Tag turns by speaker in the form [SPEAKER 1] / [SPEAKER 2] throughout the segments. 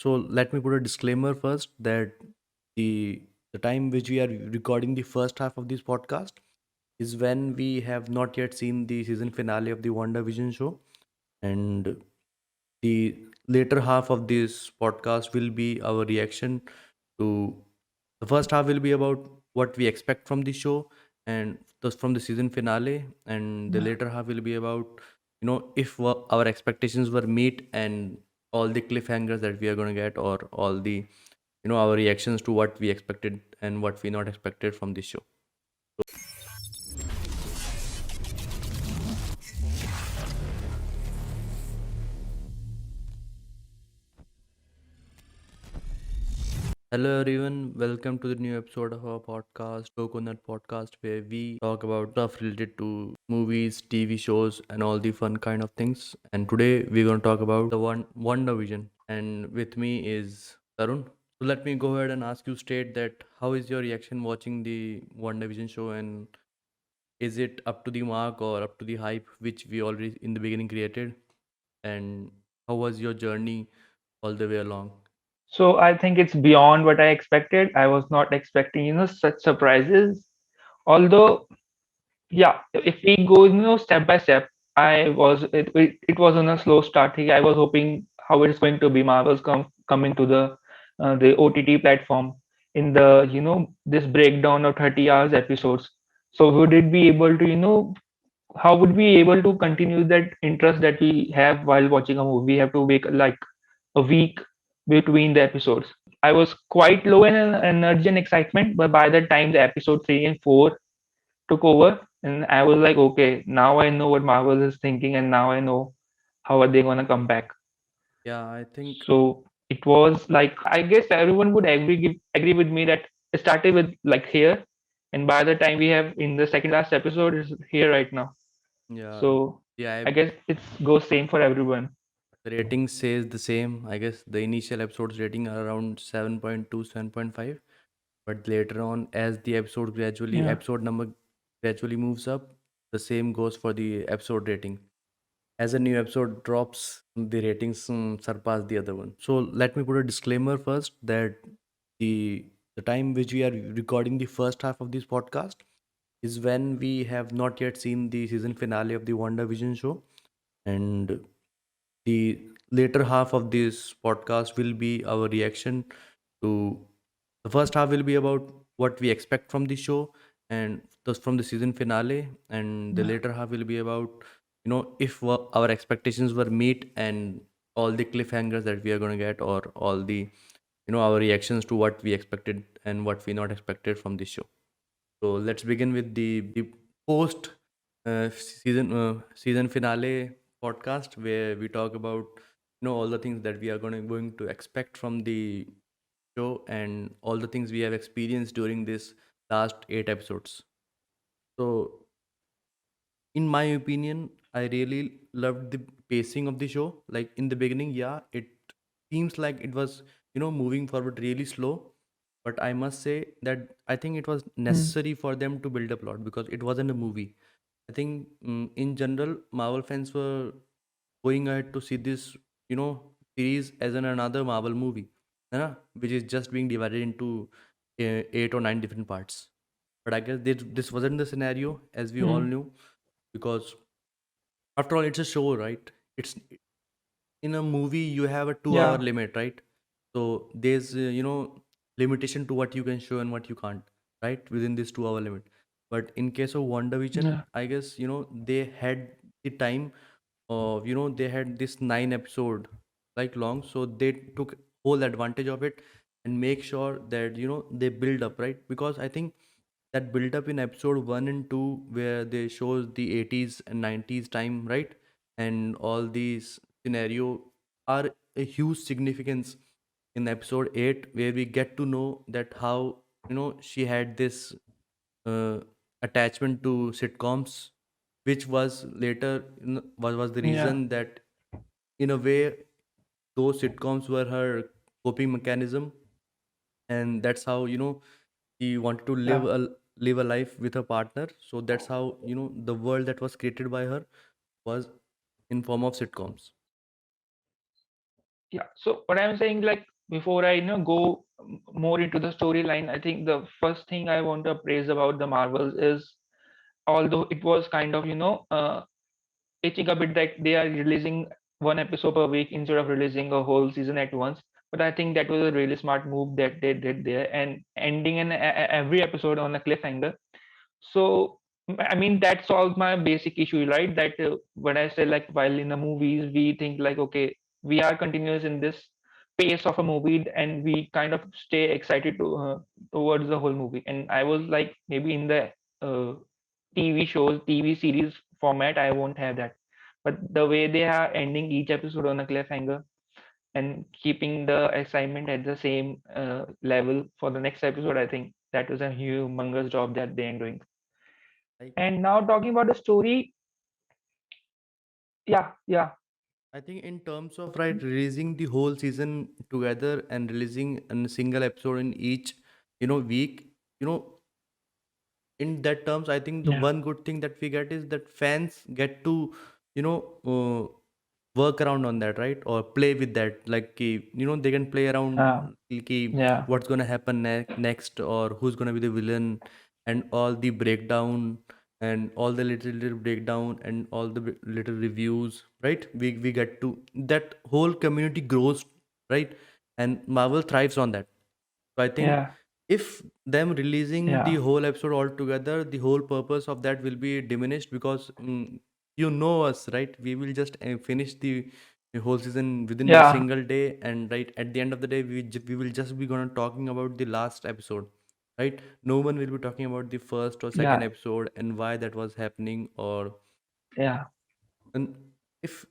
[SPEAKER 1] So let me put a disclaimer first that the time which we are recording the first half of this podcast is when we have not yet seen the season finale of the WandaVision show, and the later half of this podcast will be our reaction to the first half will be about what we expect from the show and thus from the season finale, and the
[SPEAKER 2] Yeah.
[SPEAKER 1] later half will be about if our expectations were met and all the cliffhangers that we are going to get, or all the our reactions to what we expected and what we not expected from this show. Hello everyone, welcome to the new episode of our podcast, CocoNerd Podcast, where we talk about stuff related to movies, TV shows, and all the fun kind of things. And today we're going to talk about the WandaVision. And with me is Tarun. So let me go ahead and ask you straight that how is your reaction watching the WandaVision show, and is it up to the mark or up to the hype which we already in the beginning created? And how was your journey all the way along?
[SPEAKER 2] So I think it's beyond what I expected. I was not expecting, such surprises. Although, yeah, if we go, step by step, it was on a slow start. I was hoping how it's going to be. Marvel's coming to the OTT platform in the this breakdown of 30 hours episodes. So would it be able to how would we able to continue that interest that we have while watching a movie? We have to wait like a week between the episodes. I was quite low in energy and excitement, but by the time the episode 3 and 4 took over, and I was like, okay, now I know what Marvel is thinking, and now I know how are they gonna come back.
[SPEAKER 1] Yeah, I think.
[SPEAKER 2] So it was like I guess everyone would agree with me that it started with like here, and by the time we have in the second last episode is here right now.
[SPEAKER 1] Yeah,
[SPEAKER 2] So
[SPEAKER 1] yeah.
[SPEAKER 2] I guess it goes same for everyone.
[SPEAKER 1] The rating says the same. I guess the initial episode's rating are around 7.2, 7.5. But later on, as the
[SPEAKER 2] Yeah.
[SPEAKER 1] episode number gradually moves up, the same goes for the episode rating. As a new episode drops, the ratings surpass the other one. So let me put a disclaimer first that the the time which we are recording the first half of this podcast is when we have not yet seen the season finale of the WandaVision show, and the later half of this podcast will be our reaction to the first half will be about what we expect from the show and thus from the season finale, and the
[SPEAKER 2] Yeah.
[SPEAKER 1] later half will be about if our expectations were met and all the cliffhangers that we are going to get, or all the our reactions to what we expected and what we not expected from this show. So let's begin with the post season finale podcast, where we talk about all the things that we are going to expect from the show and all the things we have experienced during this last 8 episodes. So in my opinion, I really loved the pacing of the show. Like in the beginning, yeah, it seems like it was, moving forward really slow. But I must say that I think it was
[SPEAKER 2] Mm.
[SPEAKER 1] necessary for them to build a plot because it wasn't a movie. I think in general, Marvel fans were going ahead to see this, series as another Marvel movie, which is just being divided into 8 or 9 different parts. But I guess this wasn't the scenario, as we all
[SPEAKER 2] Mm.
[SPEAKER 1] knew, because after all, it's a show, right? It's in a movie you have a 2 hour
[SPEAKER 2] Yeah.
[SPEAKER 1] limit, right? So there's limitation to what you can show and what you can't, right, within this 2 hour limit. But in case of WandaVision,
[SPEAKER 2] Yeah.
[SPEAKER 1] I guess they had the time of they had this 9 episode like long, so they took whole advantage of it and make sure that they build up, right? Because I think that build up in episode 1 and 2, where they shows the 80s and 90s time, right, and all these scenario are a huge significance in episode 8, where we get to know that how she had this uh, attachment to sitcoms, which was later was the
[SPEAKER 2] Yeah.
[SPEAKER 1] reason that in a way those sitcoms were her coping mechanism, and that's how she wanted to
[SPEAKER 2] Yeah.
[SPEAKER 1] live a life with her partner. So that's how the world that was created by her was in form of sitcoms.
[SPEAKER 2] Yeah. So what I'm saying, like before I go more into the storyline, I think the first thing I want to praise about the Marvels is, although it was kind of itching a bit that they are releasing one episode per week instead of releasing a whole season at once. But I think that was a really smart move that they did there, and ending every episode on a cliffhanger. So I mean that solves my basic issue, right? That when I say, like, while in the movies we think like, okay, we are continuous in this pace of a movie, and we kind of stay excited towards the whole movie. And I was like, maybe in the uh, TV shows, TV series format, I won't have that. But the way they are ending each episode on a cliffhanger and keeping the excitement at the same level for the next episode, I think that was a humongous job that they are doing.
[SPEAKER 1] Like,
[SPEAKER 2] And now talking about the story, yeah, yeah,
[SPEAKER 1] I think in terms of right releasing the whole season together and releasing a single episode in each week, you know in that terms, I think the
[SPEAKER 2] yeah,
[SPEAKER 1] one good thing that we get is that fans get to you know work around on that, right? Or play with that, like they can play around
[SPEAKER 2] yeah,
[SPEAKER 1] what's going to happen next, or who's going to be the villain, and all the breakdown, and all the little breakdown, and all the little reviews, right? We get to that whole community grows, right? And Marvel thrives on that. So I think
[SPEAKER 2] yeah,
[SPEAKER 1] if them releasing the
[SPEAKER 2] yeah,
[SPEAKER 1] whole episode altogether, the whole purpose of that will be diminished, because you know us, right? We will just finish the whole season within a
[SPEAKER 2] yeah,
[SPEAKER 1] single day, and right at the end of the day, we will just be gonna talking about the last episode, right? No one will be talking about the first or second
[SPEAKER 2] yeah,
[SPEAKER 1] episode and why that was happening, or
[SPEAKER 2] yeah,
[SPEAKER 1] and if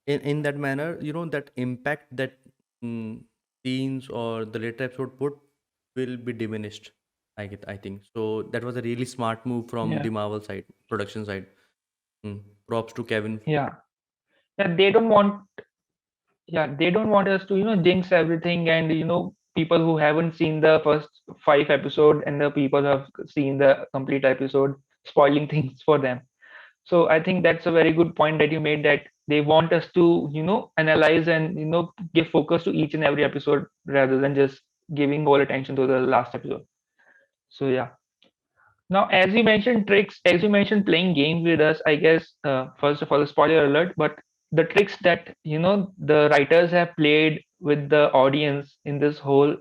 [SPEAKER 1] in that manner, that impact that mm, scenes or the later episode put will be diminished. I think so. That was a really smart move from
[SPEAKER 2] yeah,
[SPEAKER 1] the Marvel side, production side. Props to Kevin.
[SPEAKER 2] yeah. Yeah, they don't want us to jinx everything, and people who haven't seen the first 5 episode and the people who have seen the complete episode spoiling things for them. So I think that's a very good point that you made, that they want us to analyze and give focus to each and every episode rather than just giving all attention to the last episode. So yeah. Now, as you mentioned tricks, as you mentioned playing games with us, I guess first of all, spoiler alert, but the tricks that the writers have played with the audience in this whole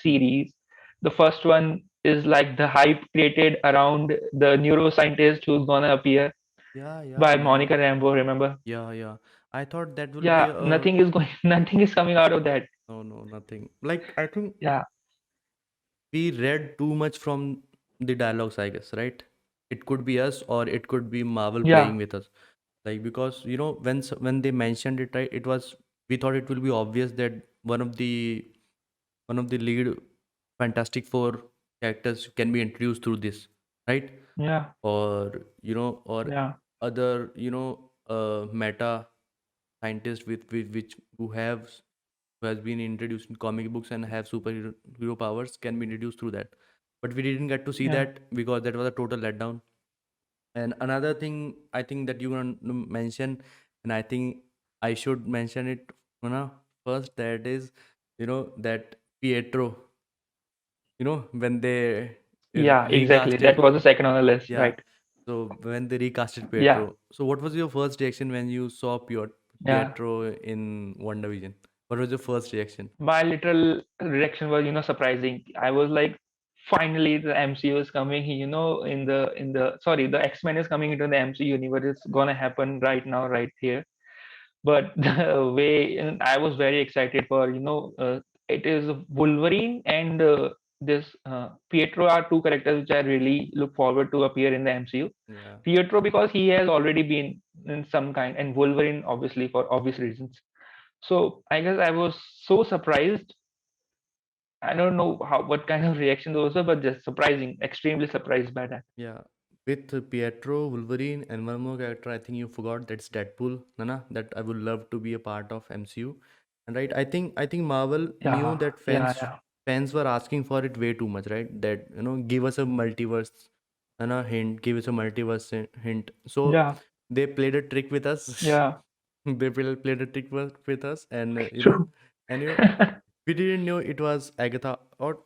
[SPEAKER 2] series. The first one is like the hype created around the neuroscientist who's gonna appear
[SPEAKER 1] Yeah, yeah,
[SPEAKER 2] by
[SPEAKER 1] man.
[SPEAKER 2] Monica Rambeau. Remember?
[SPEAKER 1] Yeah, yeah. I thought that will be
[SPEAKER 2] Yeah,
[SPEAKER 1] a
[SPEAKER 2] nothing is going, nothing is coming out of that.
[SPEAKER 1] no, no, nothing. Like I think
[SPEAKER 2] Yeah,
[SPEAKER 1] we read too much from the dialogues, I guess, right? It could be us, or it could be Marvel
[SPEAKER 2] yeah,
[SPEAKER 1] playing with us. Like, because when they mentioned it, right, it was, we thought it will be obvious that one of the lead Fantastic Four characters can be introduced through this, right?
[SPEAKER 2] yeah,
[SPEAKER 1] Or or
[SPEAKER 2] yeah,
[SPEAKER 1] other meta scientists with which who has been introduced in comic books and have superhero hero powers can be introduced through that. But we didn't get to see
[SPEAKER 2] yeah,
[SPEAKER 1] that, because that was a total letdown. And another thing I think that you want to mention, and I think I should mention it, first, that is, that Pietro, when they
[SPEAKER 2] yeah. Exactly. That
[SPEAKER 1] recasted,
[SPEAKER 2] was the second on the list,
[SPEAKER 1] yeah.
[SPEAKER 2] right?
[SPEAKER 1] So when they recasted
[SPEAKER 2] Yeah,
[SPEAKER 1] Pietro, so what was your first reaction when you saw
[SPEAKER 2] yeah.
[SPEAKER 1] Pietro in WandaVision? What was your first reaction?
[SPEAKER 2] My literal reaction was, surprising. I was like, finally the MCU is coming. In the sorry, the X-Men is coming into the MCU universe. It's gonna happen right now, right here. But the way, and I was very excited for it is Wolverine and this Pietro are two characters which I really look forward to appear in the MCU.
[SPEAKER 1] Yeah.
[SPEAKER 2] Pietro because he has already been in some kind, and Wolverine obviously for obvious reasons. So I guess I was so surprised. I don't know what kind of reaction those were, but just surprising, extremely surprised by that.
[SPEAKER 1] Yeah, with Pietro, Wolverine, and one more character, I think you forgot. That's Deadpool, Nana. That I would love to be a part of MCU. And right, I think Marvel knew
[SPEAKER 2] Yeah,
[SPEAKER 1] that
[SPEAKER 2] yeah,
[SPEAKER 1] fans
[SPEAKER 2] yeah,
[SPEAKER 1] fans were asking for it way too much, right? That give us a multiverse, hint, give us a multiverse hint. So
[SPEAKER 2] yeah,
[SPEAKER 1] they played a trick with us.
[SPEAKER 2] yeah.
[SPEAKER 1] They played a trick with us, and
[SPEAKER 2] True.
[SPEAKER 1] and We didn't know it was Agatha, or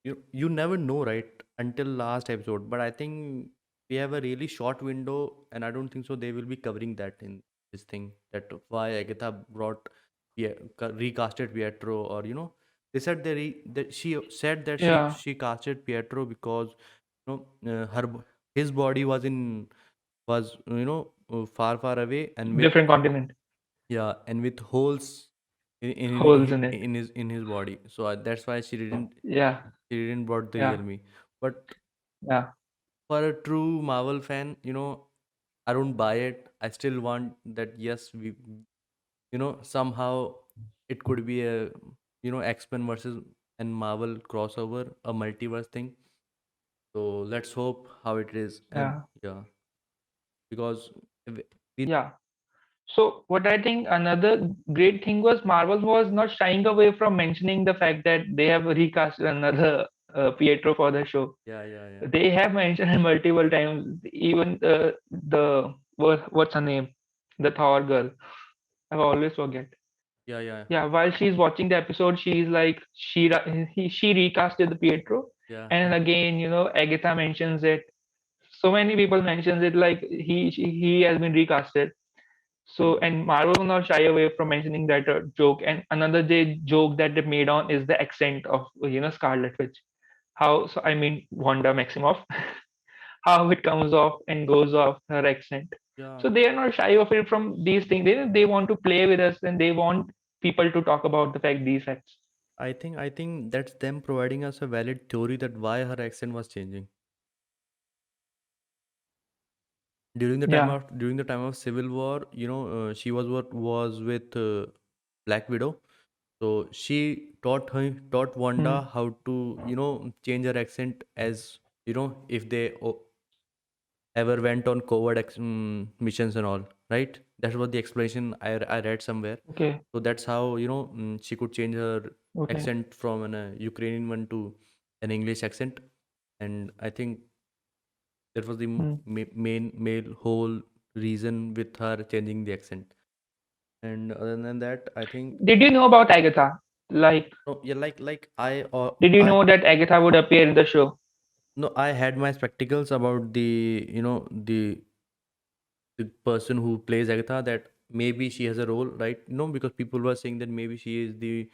[SPEAKER 1] you never know, right? Until last episode. But I think we have a really short window, and I don't think so. They will be covering that in this thing. That why Agatha brought recasted Pietro, or they said that she said that she
[SPEAKER 2] Yeah,
[SPEAKER 1] she casted Pietro because his body was far far away, and with
[SPEAKER 2] different continent,
[SPEAKER 1] yeah, and with holes
[SPEAKER 2] holes in it.
[SPEAKER 1] in his body. So that's why
[SPEAKER 2] Yeah,
[SPEAKER 1] she didn't brought the
[SPEAKER 2] yeah,
[SPEAKER 1] real me. But
[SPEAKER 2] yeah,
[SPEAKER 1] for a true Marvel fan, I don't buy it. I still want that. Yes, somehow it could be a X-Men versus and Marvel crossover, a multiverse thing. So let's hope how it is. And
[SPEAKER 2] yeah,
[SPEAKER 1] yeah, because we
[SPEAKER 2] yeah. So what I think another great thing was Marvel was not shying away from mentioning the fact that they have recast another Pietro for the show.
[SPEAKER 1] yeah, yeah, yeah,
[SPEAKER 2] They have mentioned it multiple times. Even what's her name, the Thor girl. I always forget.
[SPEAKER 1] yeah, yeah,
[SPEAKER 2] Yeah, while she's watching the episode, she's like she recasted the Pietro,
[SPEAKER 1] yeah,
[SPEAKER 2] and again, Agatha mentions it. So many people mentions it like he has been recasted. So,
[SPEAKER 1] mm,
[SPEAKER 2] and Marvel will not shy away from mentioning that joke. And another joke that they made on is the accent of Scarlet Witch. How so? I mean Wanda Maximoff. How it comes off and goes off her accent.
[SPEAKER 1] yeah.
[SPEAKER 2] So they are not shy of it from these things. They want to play with us and they want people to talk about these facts.
[SPEAKER 1] I think that's them providing us a valid theory that why her accent was changing
[SPEAKER 2] Yeah.
[SPEAKER 1] during the time of Civil War. She was what was with Black Widow, so she taught
[SPEAKER 2] Hmm.
[SPEAKER 1] Wanda how to change her accent, as if they ever went on covert missions and all, right? That was the explanation I read somewhere.
[SPEAKER 2] Okay.
[SPEAKER 1] So that's how she could change her
[SPEAKER 2] Okay.
[SPEAKER 1] accent from an Ukrainian one to an English accent. And I think that was the
[SPEAKER 2] Hmm.
[SPEAKER 1] main whole reason with her changing the accent. And other than that, I think
[SPEAKER 2] Did you know about Agatha? Like,
[SPEAKER 1] no, yeah, like I or
[SPEAKER 2] did you
[SPEAKER 1] I
[SPEAKER 2] know that Agatha would appear in the show?
[SPEAKER 1] no, I had my spectacles about the person who plays Agatha, that maybe she has a role, right? Because people were saying that maybe she is the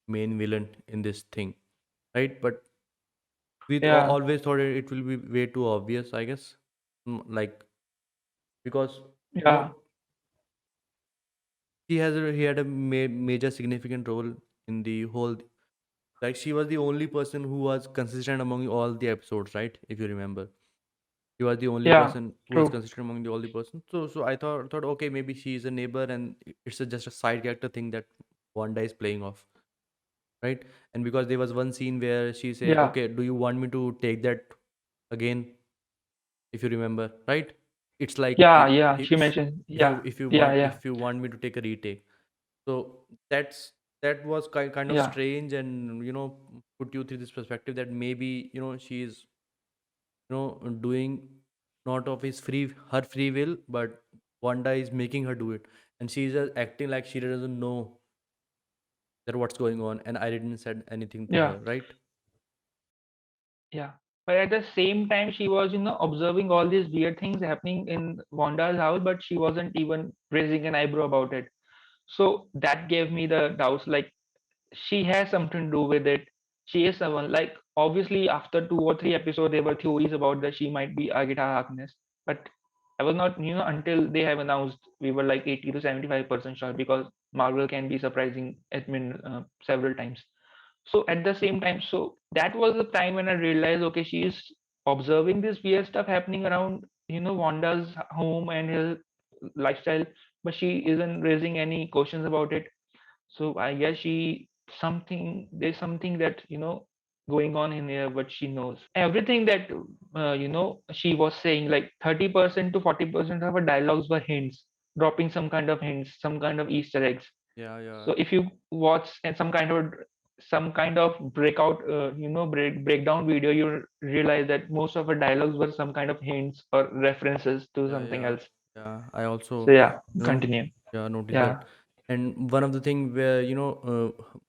[SPEAKER 1] main villain in this thing, right? But we
[SPEAKER 2] Yeah.
[SPEAKER 1] always thought it will be way too obvious, I guess. Like, because you know
[SPEAKER 2] Yeah.
[SPEAKER 1] he had a major significant role in the whole. Like, she was the only person who was consistent among all the episodes, right? If you remember, she was the only
[SPEAKER 2] Yeah.
[SPEAKER 1] person who was
[SPEAKER 2] True.
[SPEAKER 1] consistent among the all the person. So I thought okay, maybe she is a neighbor and it's just a side character thing that Wanda is playing off, right? And because there was one scene where she say,
[SPEAKER 2] Yeah.
[SPEAKER 1] okay, do you want me to take that again, if you remember, right? It's like
[SPEAKER 2] Yeah. Yeah. She mentioned.
[SPEAKER 1] if
[SPEAKER 2] Yeah.
[SPEAKER 1] you if you
[SPEAKER 2] Yeah.
[SPEAKER 1] want
[SPEAKER 2] Yeah.
[SPEAKER 1] if you want me to take a retake. So that was kind of
[SPEAKER 2] Yeah.
[SPEAKER 1] strange, and put you through this perspective that maybe she is doing not of his her free will, but Wanda is making her do it, and she's just acting like she doesn't know that what's going on, and I didn't said anything to
[SPEAKER 2] Yeah.
[SPEAKER 1] her, right?
[SPEAKER 2] Yeah. But at the same time, she was, observing all these weird things happening in Wanda's house, but she wasn't even raising an eyebrow about it. So that gave me the doubts. Like, she has something to do with it. She is someone like obviously after 2 or 3 episodes there were theories about that she might be Agita Harkness, but I was not until they have announced we were like 80 to 75% sure because Marvel can be surprising admin several times. So at the same time, so that was the time when I realized okay she is observing this weird stuff happening around Wanda's home and his lifestyle, but she isn't raising any questions about it. So I guess there's something that going on in here, but she knows everything that she was saying. Like 30% to 40% of her dialogues were hints, dropping some kind of hints, some kind of Easter eggs.
[SPEAKER 1] Yeah, yeah,
[SPEAKER 2] So if you watch some kind of breakout, breakdown video, you realize that most of her dialogues were some kind of hints or references to
[SPEAKER 1] yeah,
[SPEAKER 2] something
[SPEAKER 1] yeah,
[SPEAKER 2] else.
[SPEAKER 1] yeah. I
[SPEAKER 2] So
[SPEAKER 1] also
[SPEAKER 2] yeah,
[SPEAKER 1] you know
[SPEAKER 2] continue.
[SPEAKER 1] yeah, noticed
[SPEAKER 2] Yeah,
[SPEAKER 1] that. And one of the thing where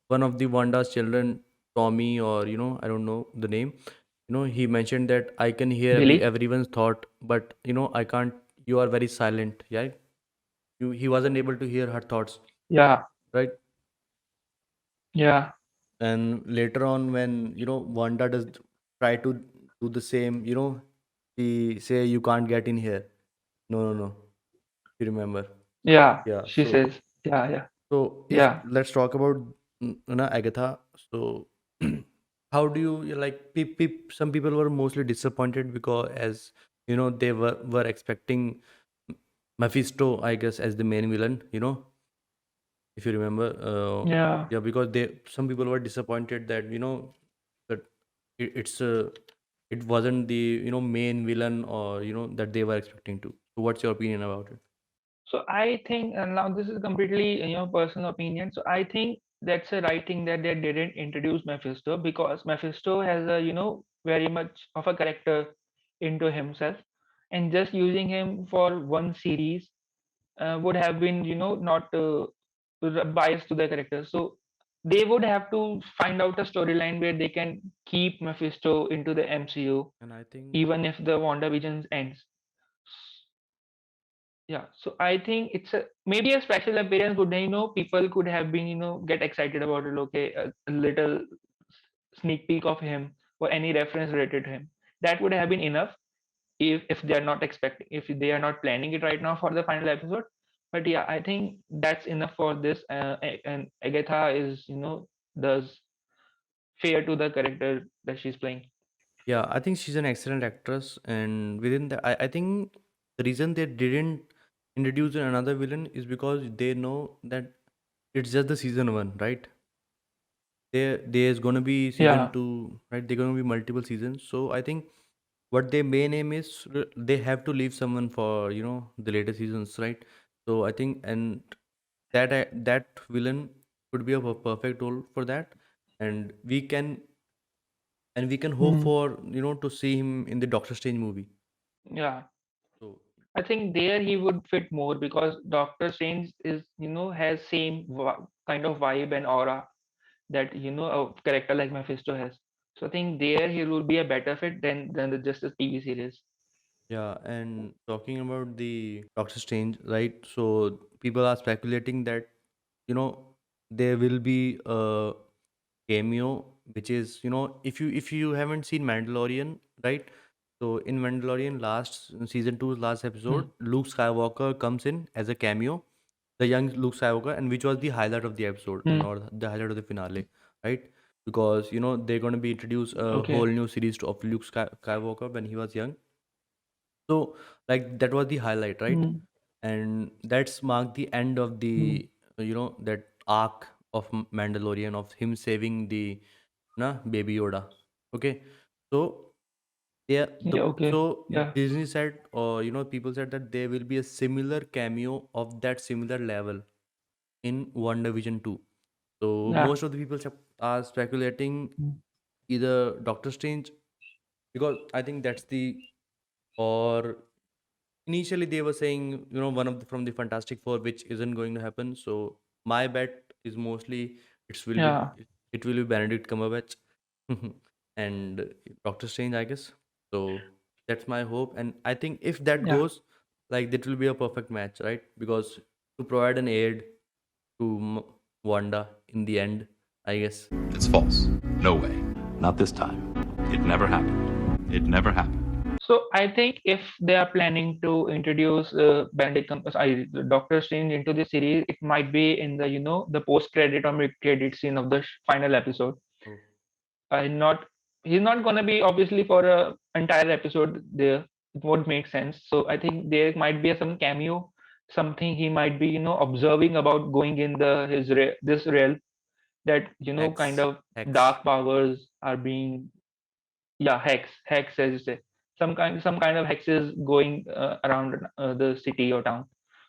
[SPEAKER 1] one of the Wanda's children, Tommy, or I don't know the name. He mentioned that I can hear
[SPEAKER 2] Billy.
[SPEAKER 1] everyone's thought, but I can't. You are very silent. Yeah, he wasn't able to hear her thoughts,
[SPEAKER 2] Yeah,
[SPEAKER 1] right?
[SPEAKER 2] yeah,
[SPEAKER 1] And later on, when Wanda does try to do the same, she say you can't get in here. No, no, no. You remember?
[SPEAKER 2] yeah.
[SPEAKER 1] Yeah.
[SPEAKER 2] She
[SPEAKER 1] So
[SPEAKER 2] says, yeah, yeah,
[SPEAKER 1] So if
[SPEAKER 2] yeah.
[SPEAKER 1] let's talk about Agatha. So how do you like? Some people were mostly disappointed because as they were expecting Mephisto, I guess, as the main villain. If you remember,
[SPEAKER 2] Yeah.
[SPEAKER 1] yeah, because they some people were disappointed that that it's it wasn't the main villain or that they were expecting to. So what's your opinion about it?
[SPEAKER 2] So I think, and now this is completely personal opinion. So I think that's a right thing that they didn't introduce Mephisto, because Mephisto has a very much of a character into himself, and just using him for one series would have been not biased to the character. So they would have to find out a storyline where they can keep Mephisto into the MCU
[SPEAKER 1] And I think
[SPEAKER 2] even if the WandaVision ends. Yeah, so I think it's a maybe a special appearance would people could have been get excited about it. Okay, a little sneak peek of him or any reference related to him, that would have been enough if they are not expecting, if they are not planning it right now for the final episode. But yeah, I think that's enough for this. And Agatha is does fair to the character that she's playing.
[SPEAKER 1] yeah, I think she's an excellent actress, and within the, I think the reason they didn't introduce another villain is because they know that it's just the season one, right? There's gonna be season
[SPEAKER 2] Yeah.
[SPEAKER 1] two, right? There're gonna be multiple seasons. So I think what their main aim is, they have to leave someone for the later seasons, right? So I think, and that villain could be a perfect role for that, and we can hope
[SPEAKER 2] Mm.
[SPEAKER 1] for to see him in the Doctor Strange movie.
[SPEAKER 2] Yeah.
[SPEAKER 1] So
[SPEAKER 2] I think there he would fit more because Doctor Strange is, has same kind of vibe and aura that a character like Mephisto has. So I think there he would be a better fit than just a TV series.
[SPEAKER 1] yeah, and talking about the Doctor Strange, right? So people are speculating that there will be a cameo, which is if you haven't seen Mandalorian, right? So in Mandalorian last season two's last episode,
[SPEAKER 2] Hmm.
[SPEAKER 1] Luke Skywalker comes in as a cameo, the young Luke Skywalker, and which was the highlight of the episode and
[SPEAKER 2] Hmm.
[SPEAKER 1] or the highlight of the finale, right? Because they're going to be introduced a whole
[SPEAKER 2] Okay.
[SPEAKER 1] new series of Luke Skywalker when he was young. So like that was the highlight, right?
[SPEAKER 2] Hmm.
[SPEAKER 1] And that's marked the end of
[SPEAKER 2] Hmm.
[SPEAKER 1] the that arc of Mandalorian, of him saving the baby Yoda. Okay, so yeah,
[SPEAKER 2] Yeah. Okay.
[SPEAKER 1] so
[SPEAKER 2] Yeah.
[SPEAKER 1] Disney said, or people said that there will be a similar cameo of that similar level in WandaVision 2. So
[SPEAKER 2] Yeah.
[SPEAKER 1] most of the people are speculating
[SPEAKER 2] Hmm.
[SPEAKER 1] either Doctor Strange, because I think that's the, or initially they were saying one of from the Fantastic Four, which isn't going to happen. So my bet is mostly
[SPEAKER 2] Yeah.
[SPEAKER 1] it will be Benedict Cumberbatch and Doctor Strange, I guess. So that's my hope, and I think if that
[SPEAKER 2] Yeah.
[SPEAKER 1] goes, like, that will be a perfect match, right? Because to provide an aid to Wanda in the end, I guess.
[SPEAKER 3] It's false. No way. Not this time. It never happened. It never happened.
[SPEAKER 2] So I think if they are planning to introduce Doctor Strange into the series, it might be in the the post credit or mid credit scene of the final episode.
[SPEAKER 1] Oh,
[SPEAKER 2] Not He's not gonna be obviously for a entire episode there. It won't make sense. So I think there might be some cameo, something he might be observing about going in this realm, that kind
[SPEAKER 1] Hex,
[SPEAKER 2] of
[SPEAKER 1] Hex.
[SPEAKER 2] dark powers are being, yeah, hex as you say, some kind of hexes going around the city or town,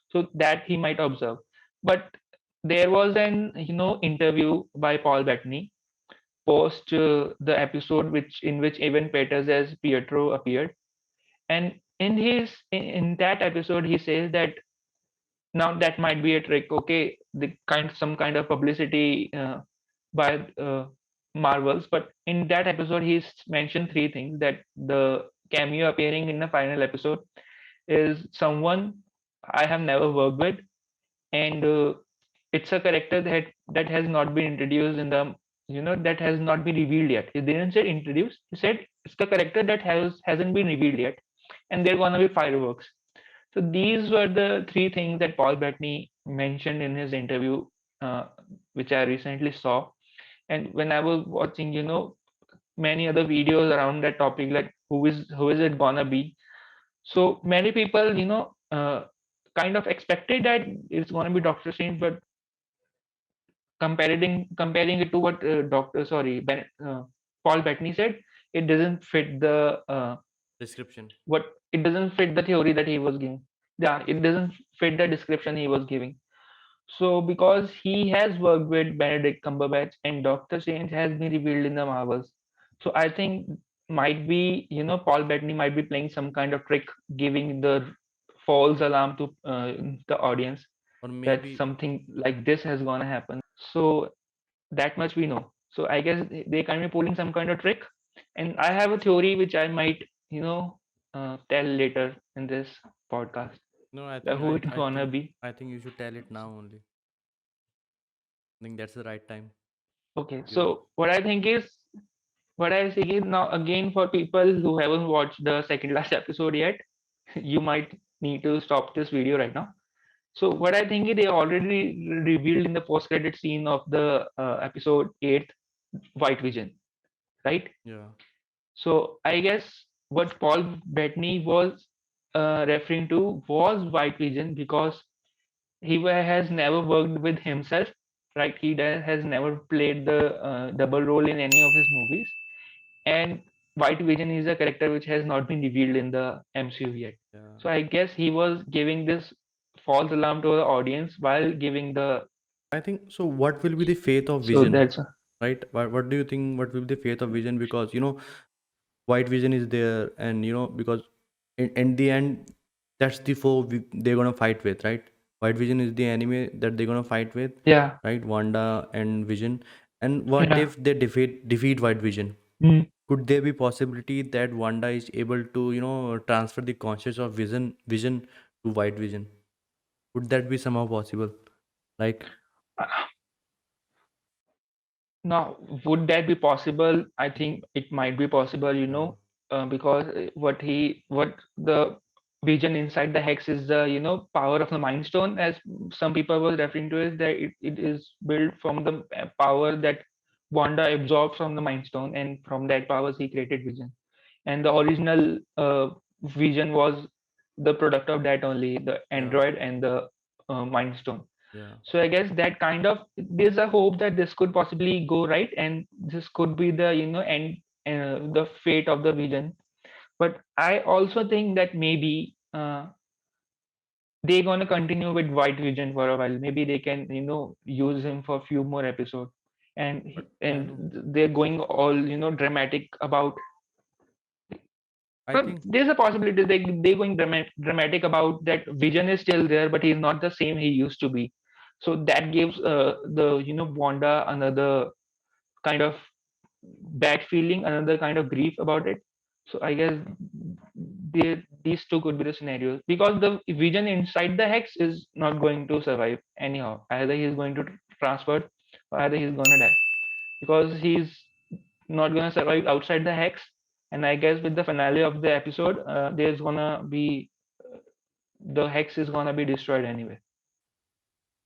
[SPEAKER 2] so that he might observe. But there was an interview by Paul Bettany post the episode in which Evan Peters as Pietro appeared, and in that episode he says that now that might be a trick. Okay, the kind some kind of publicity by Marvels, but in that episode he's mentioned three things: that the cameo appearing in the final episode is someone I have never worked with, and it's a character that has not been introduced in the, that has not been revealed yet. He didn't say introduced. He said it's the character that hasn't been revealed yet, and they're gonna be fireworks. So these were the three things that Paul Bettany mentioned in his interview, uh, which I recently saw. And when I was watching, many other videos around that topic, like who is it gonna be? So many people, kind of expected that it's gonna be Doctor Strange, but comparing it to what Paul Bettany said, it doesn't fit the
[SPEAKER 1] Description.
[SPEAKER 2] what it doesn't fit the theory that he was giving. Yeah, it doesn't fit the description he was giving. So because he has worked with Benedict Cumberbatch and Doctor Strange has been revealed in the Marvels, so I think might be, Paul Bettany might be playing some kind of trick, giving the false alarm to the audience
[SPEAKER 1] Or
[SPEAKER 2] that
[SPEAKER 1] maybe,
[SPEAKER 2] something like this has gonna happen. So that much we know. So I guess they can be pulling some kind of trick. And I have a theory which I might, tell later in this podcast.
[SPEAKER 1] no, I
[SPEAKER 2] That
[SPEAKER 1] think
[SPEAKER 2] who
[SPEAKER 1] I,
[SPEAKER 2] it's
[SPEAKER 1] I
[SPEAKER 2] gonna
[SPEAKER 1] think
[SPEAKER 2] be.
[SPEAKER 1] I think you should tell it now only. I think that's the right time.
[SPEAKER 2] Okay,
[SPEAKER 1] You're
[SPEAKER 2] so what I think is now again for people who haven't watched the second last episode yet, you might need to stop this video right now. So what I think is they already revealed in the post credit scene of the episode 8 White Vision, right?
[SPEAKER 1] yeah.
[SPEAKER 2] So I guess what Paul Bettany was referring to was White Vision because has never worked with himself, right? Has never played the double role in any of his movies, and White Vision is a character which has not been revealed in the MCU yet.
[SPEAKER 1] Yeah.
[SPEAKER 2] So I guess he was giving this false alarm to the audience while giving the.
[SPEAKER 1] I think so. What will be the faith of
[SPEAKER 2] So
[SPEAKER 1] Vision,
[SPEAKER 2] that's
[SPEAKER 1] right? What do you think? What will be the faith of Vision? Because White Vision is there, and because in the end, that's the foe they're gonna fight with, right? White Vision is the enemy that they're gonna fight with,
[SPEAKER 2] yeah,
[SPEAKER 1] right? Wanda and Vision. And what
[SPEAKER 2] yeah.
[SPEAKER 1] if they defeat White Vision?
[SPEAKER 2] Mm.
[SPEAKER 1] Could there be possibility that Wanda is able to transfer the conscious of Vision to White Vision? Would that be somehow possible? Like,
[SPEAKER 2] Now, would that be possible? I think it might be possible,
[SPEAKER 1] yeah,
[SPEAKER 2] because what the vision inside the hex is the, power of the Mind Stone, as some people were referring to it, that it is built from the power that Wanda absorbed from the Mind Stone, and from that powers he created Vision. And the original Vision was the product of that only, the
[SPEAKER 1] yeah,
[SPEAKER 2] android and the Mind Stone.
[SPEAKER 1] yeah.
[SPEAKER 2] So I guess that kind of, there's a hope that this could possibly go right, and this could be the, end, the fate of the villain. But I also think that maybe they're gonna continue with White Vision for a while. Maybe they can, use him for a few more episodes, and
[SPEAKER 1] But I
[SPEAKER 2] and
[SPEAKER 1] know.
[SPEAKER 2] they're going all, dramatic about.
[SPEAKER 1] I
[SPEAKER 2] But
[SPEAKER 1] think.
[SPEAKER 2] there's a possibility they're going dramatic about that Vision is still there, but he's not the same he used to be. So that gives the, Wanda another kind of bad feeling, another kind of grief about it. So I guess these two could be the scenarios, because the Vision inside the hex is not going to survive anyhow. Either he's going to transfer, or either he's going to die, because he's not going to survive outside the hex. And I guess with the finale of the episode, there's gonna be the hex is gonna be destroyed anyway.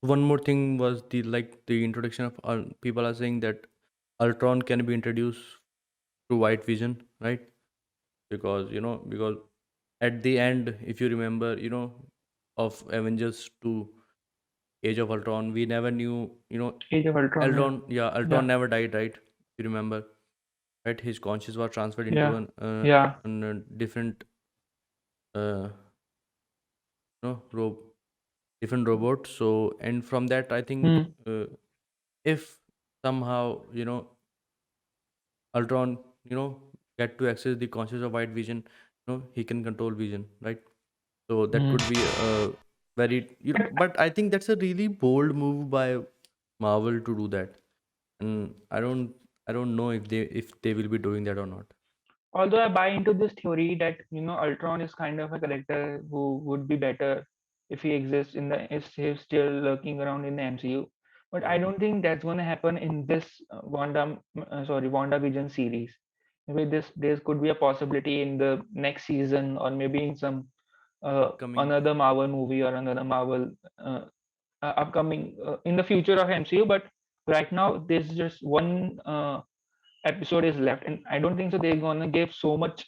[SPEAKER 1] One more thing was the introduction of people are saying that Ultron can be introduced to White Vision, right? Because at the end, if you remember, of Avengers 2 Age of Ultron, we never knew,
[SPEAKER 2] Age of Ultron, yeah,
[SPEAKER 1] Ultron, yeah, Ultron
[SPEAKER 2] yeah,
[SPEAKER 1] never died, right? You remember, right? His conscious was transferred into
[SPEAKER 2] yeah, yeah.
[SPEAKER 1] a different, uh, robe, different robot. So, and from that, I think
[SPEAKER 2] Hmm.
[SPEAKER 1] if somehow, Ultron, get to access the conscious of White Vision, he can control Vision, right? So that
[SPEAKER 2] Hmm.
[SPEAKER 1] could be a very,
[SPEAKER 2] But
[SPEAKER 1] but I think that's a really bold move by Marvel to do that. and I don't know if they will be doing that or not.
[SPEAKER 2] Although I buy into this theory that Ultron is kind of a character who would be better if he exists if he's still lurking around in the MCU. But I
[SPEAKER 1] Yeah,
[SPEAKER 2] don't think that's going to happen in this WandaVision series. Maybe there could be a possibility in the next season, or maybe in some
[SPEAKER 1] upcoming.
[SPEAKER 2] another Marvel movie or another Marvel upcoming in the future of MCU. But right now, there's just one episode is left, and I don't think so they're gonna give so much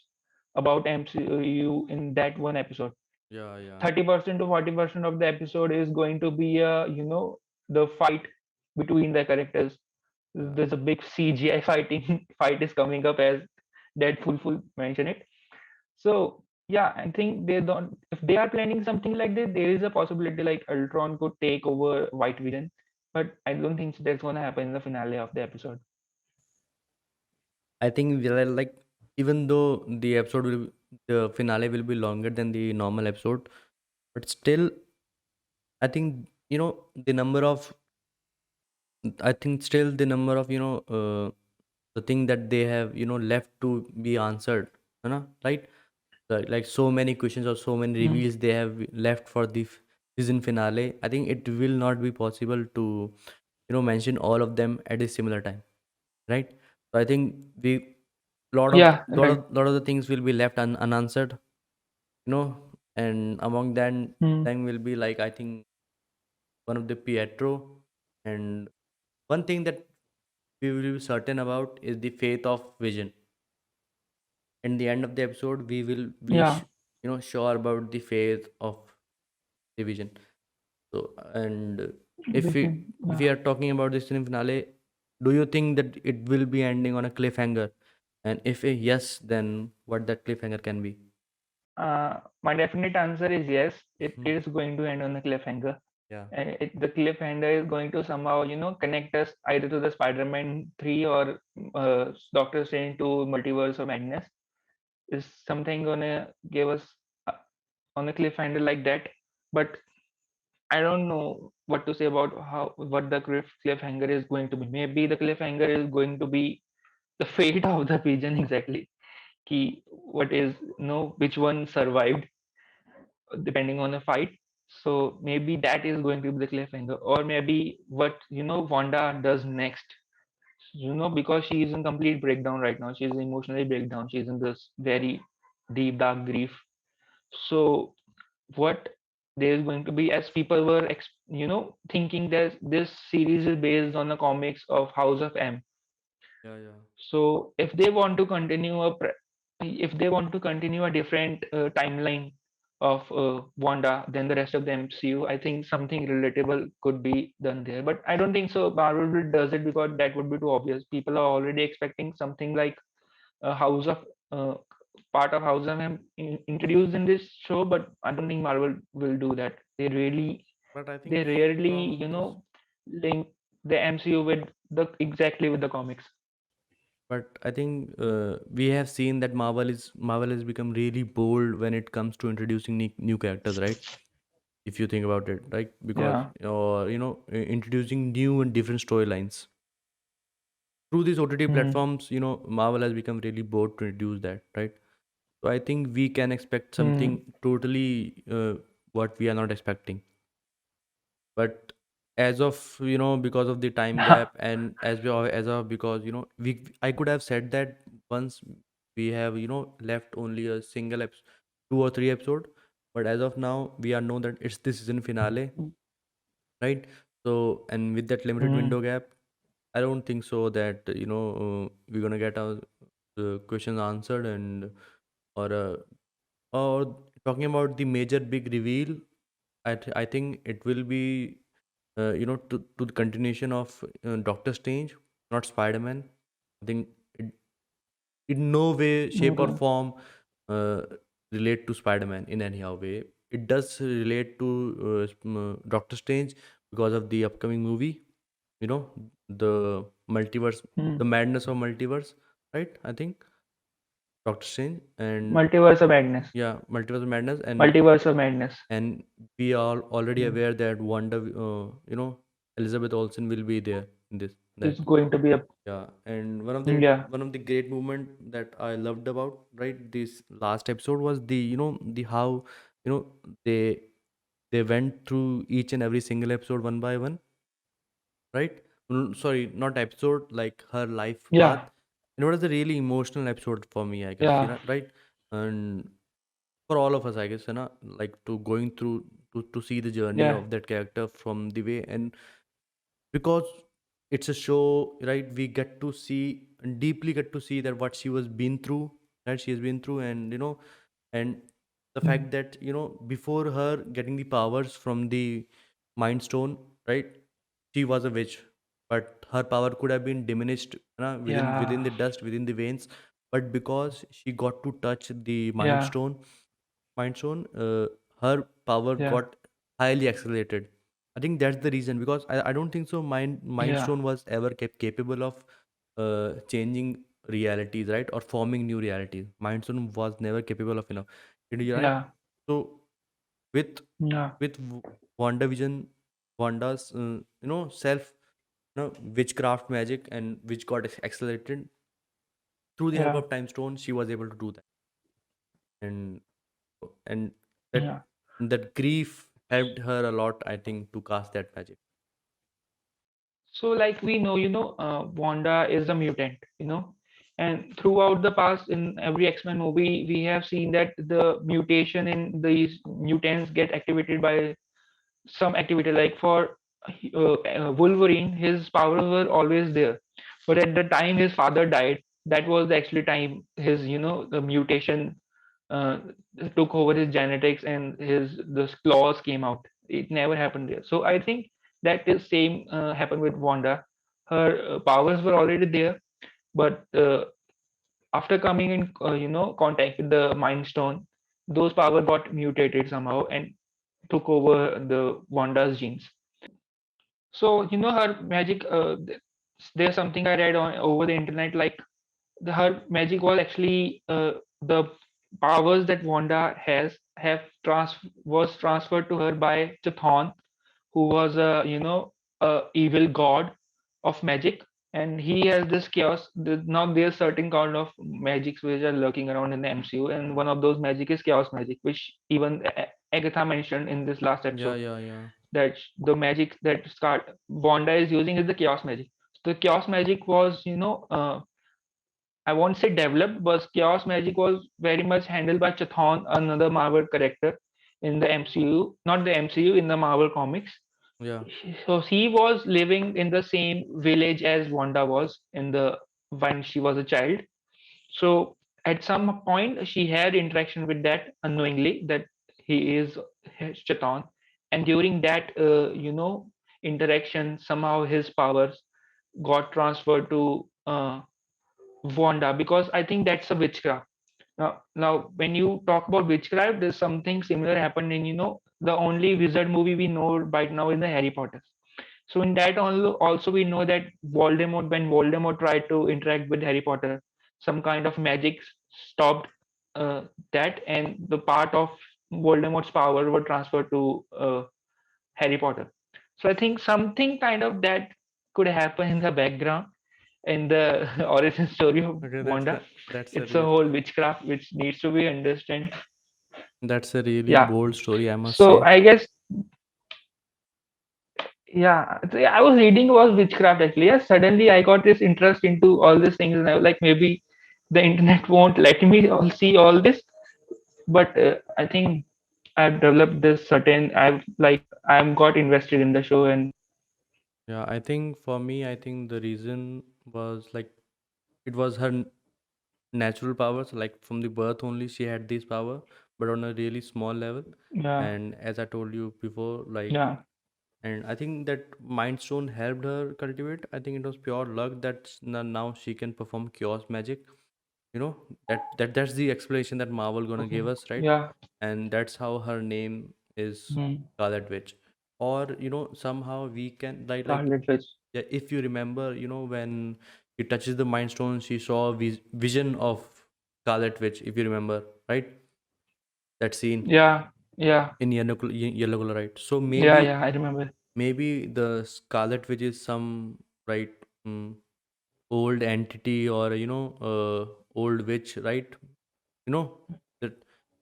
[SPEAKER 2] about MCU in that one episode.
[SPEAKER 1] Yeah, yeah,
[SPEAKER 2] 30% to 40% of the episode is going to be the fight between the characters.
[SPEAKER 1] yeah.
[SPEAKER 2] There's a big CGI fighting fight is coming up, as Deadpool mentioned it. So yeah, I think they don't. If they are planning something like this, there is a possibility like Ultron could take over White Vision, but I don't think that's gonna happen in the finale of the episode.
[SPEAKER 1] I think we are like, even though the finale will be longer than the normal episode, but still, I think the number of I think still the number of the thing that they have left to be answered, right? Like so many questions or so many
[SPEAKER 2] Mm.
[SPEAKER 1] reveals they have left for the season finale. I think it will not be possible to mention all of them at a similar time, right? So I think we lot of
[SPEAKER 2] Yeah,
[SPEAKER 1] lot
[SPEAKER 2] right.
[SPEAKER 1] of lot of the things will be left unanswered, and among
[SPEAKER 2] Mm.
[SPEAKER 1] them will be like, I think, one of the Pietro, and one thing that we will be certain about is the faith of Vision. In the end of the episode, we will be
[SPEAKER 2] Yeah.
[SPEAKER 1] sure about the faith of the Vision. So, and if we
[SPEAKER 2] Vision.
[SPEAKER 1] if
[SPEAKER 2] Yeah.
[SPEAKER 1] we are talking about this season finale, do you think that it will be ending on a cliffhanger? And if a yes, then what that cliffhanger can be?
[SPEAKER 2] My definite answer is yes. It
[SPEAKER 1] Mhm.
[SPEAKER 2] is going to end on a cliffhanger.
[SPEAKER 1] Yeah,
[SPEAKER 2] The cliffhanger is going to somehow, connect us either to the Spider-Man 3 or Doctor Strange to Multiverse of Madness. Is something gonna give us uh, on a cliffhanger like that? But I don't know what to say about what the cliffhanger is going to be. Maybe the cliffhanger is going to be the fate of the pigeon exactly. Key, what is which one survived depending on the fight. So maybe that is going to be the cliffhanger, or maybe what Wanda does next. Because she is in complete breakdown right now. She's emotionally breakdown. She's in this very deep dark grief. So what there's going to be, as people were thinking that this series is based on the comics of House of M.
[SPEAKER 1] yeah, yeah.
[SPEAKER 2] So if they want to continue if they want to continue a different timeline of Wanda than the rest of the MCU, I think something relatable could be done there. But I don't think so. Marvel does it because that would be too obvious. People are already expecting something like a House of uh, part of House of M introduced in this show, but I don't think Marvel will do that.
[SPEAKER 1] But I
[SPEAKER 2] They
[SPEAKER 1] think
[SPEAKER 2] rarely
[SPEAKER 1] from this
[SPEAKER 2] link the MCU with the exactly with the comics.
[SPEAKER 1] But I think we have seen that Marvel has become really bold when it comes to introducing new characters, right? If you think about it, right? Because
[SPEAKER 2] Yeah.
[SPEAKER 1] introducing new and different storylines through these OTT
[SPEAKER 2] Hmm.
[SPEAKER 1] platforms, Marvel has become really bold to introduce that, right? So I think we can expect
[SPEAKER 2] Hmm.
[SPEAKER 1] something totally what we are not expecting. But as of because of the time gap, and as of because we I could have said that once we have left only a single episode, 2 or 3 episode, but as of now we are know that it's the season finale, right? So, and with that limited
[SPEAKER 2] Hmm.
[SPEAKER 1] window gap, I don't think so that we're gonna get our questions answered, and or talking about the major big reveal. I think it will be to the continuation of Doctor Strange, not Spider-Man. I think it, in no way, shape or
[SPEAKER 2] Okay.
[SPEAKER 1] form uh, relate to Spider-Man in any how way. It does relate to Doctor Strange because of the upcoming movie. The multiverse,
[SPEAKER 2] Hmm.
[SPEAKER 1] the madness of multiverse, right? I think Doctor Strange and
[SPEAKER 2] Multiverse of Madness.
[SPEAKER 1] yeah, multiverse of madness,
[SPEAKER 2] Multiverse of Madness.
[SPEAKER 1] and we are already
[SPEAKER 2] Hmm.
[SPEAKER 1] aware that Elizabeth Olsen will be there in this.
[SPEAKER 2] is
[SPEAKER 1] that.
[SPEAKER 2] going to be a
[SPEAKER 1] Yeah, and
[SPEAKER 2] yeah,
[SPEAKER 1] one of the great movement that I loved about, right, this last episode was the, the how, you know they they went through each and every single episode one by one, right? Sorry, not episode, like her life path.
[SPEAKER 2] yeah,
[SPEAKER 1] And it was a really emotional episode for me, I guess,
[SPEAKER 2] yeah,
[SPEAKER 1] right? And for all of us, I guess, like to going through to see the journey
[SPEAKER 2] yeah,
[SPEAKER 1] of that character from the way. And because it's a show, right, we get to see and deeply get to see that what she was been through, right, she has been through. And and the
[SPEAKER 2] mm,
[SPEAKER 1] fact that, before her getting the powers from the mind stone, right, she was a witch, but her power could have been diminished, within
[SPEAKER 2] yeah,
[SPEAKER 1] the dust, within the veins. But because she got to touch the
[SPEAKER 2] yeah,
[SPEAKER 1] mind stone, her power
[SPEAKER 2] yeah,
[SPEAKER 1] got highly accelerated. I think that's the reason, because I don't think so mind
[SPEAKER 2] yeah,
[SPEAKER 1] stone was ever kept capable of changing realities, right, or forming new realities. Mind stone was never capable of, right.
[SPEAKER 2] yeah,
[SPEAKER 1] So with
[SPEAKER 2] yeah,
[SPEAKER 1] WandaVision, Wanda's self, witchcraft magic, and which got accelerated through the help
[SPEAKER 2] yeah,
[SPEAKER 1] of time stone, she was able to do that. And and that
[SPEAKER 2] yeah.
[SPEAKER 1] that grief helped her a lot, I think, to cast that magic.
[SPEAKER 2] So, like we know, Wanda is a mutant, and throughout the past, in every X-Men movie, we have seen that the mutation in these mutants get activated by some activity. Like for Wolverine, his powers were always there, but at the time his father died, that was the actually time his, the mutation uh, took over his genetics and his the claws came out. It never happened there. So I think that is same happened with Wanda. Her powers were already there, but after coming in contact with the Mind Stone, those power got mutated somehow and took over the Wanda's genes. So her magic. There's something I read on over the internet, like her magic was actually the powers that Wanda has have was transferred to her by Chthon, who was a a evil god of magic, and he has this chaos. Now there's certain kind of magics which are lurking around in the MCU, and one of those magic is chaos magic, which even Agatha mentioned in this last
[SPEAKER 1] Yeah,
[SPEAKER 2] episode,
[SPEAKER 1] yeah, yeah.
[SPEAKER 2] that the magic that Wanda is using is the chaos magic. The chaos magic was, I won't say developed, but chaos magic was very much handled by Chthon, another Marvel character in the MCU, not the MCU, in the Marvel comics.
[SPEAKER 1] Yeah,
[SPEAKER 2] So he was living in the same village as Wanda was in the when she was a child. So at some point she had interaction with that unknowingly, that he is Chthon, and during that interaction, somehow his powers got transferred to Wanda, because I think that's a witchcraft. Now, when you talk about witchcraft, there's something similar happened in the only wizard movie we know right now is the Harry Potter. So in that also we know that when Voldemort tried to interact with Harry Potter, some kind of magic stopped that, and the part of Voldemort's power were transferred to Harry Potter. So I think something kind of that could happen in the background in the origin story of
[SPEAKER 1] okay,
[SPEAKER 2] Wanda.
[SPEAKER 1] that's a
[SPEAKER 2] It's a
[SPEAKER 1] real
[SPEAKER 2] whole witchcraft which needs to be understood.
[SPEAKER 1] that's a really
[SPEAKER 2] Yeah.
[SPEAKER 1] bold story, I must
[SPEAKER 2] So
[SPEAKER 1] say.
[SPEAKER 2] I guess yeah, I was reading about witchcraft actually. Yeah, suddenly I got this interest into all these things, and I was like, maybe the internet won't let me all see all this. But I think I've developed this certain. I've got invested in the show, and
[SPEAKER 1] Yeah, I think for me, I think the reason was like it was her natural powers. Like from the birth only, she had this power, but on a really small level.
[SPEAKER 2] yeah,
[SPEAKER 1] And as I told you before, like,
[SPEAKER 2] yeah,
[SPEAKER 1] and I think that Mind Stone helped her cultivate. I think it was pure luck that now she can perform chaos magic. That's the explanation that Marvel gonna give
[SPEAKER 2] okay,
[SPEAKER 1] us, right?
[SPEAKER 2] yeah,
[SPEAKER 1] And that's how her name is
[SPEAKER 2] hmm.
[SPEAKER 1] Scarlet Witch. Or somehow we can like
[SPEAKER 2] Scarlet Witch.
[SPEAKER 1] yeah, if you remember, when he touches the Mind Stone, she saw a vision of Scarlet Witch. If you remember, right? That scene
[SPEAKER 2] Yeah, yeah,
[SPEAKER 1] in yellow color, right? So
[SPEAKER 2] yeah,
[SPEAKER 1] maybe
[SPEAKER 2] yeah. I remember.
[SPEAKER 1] maybe the Scarlet Witch is some, right, mm, old entity, or old witch, right? You know that,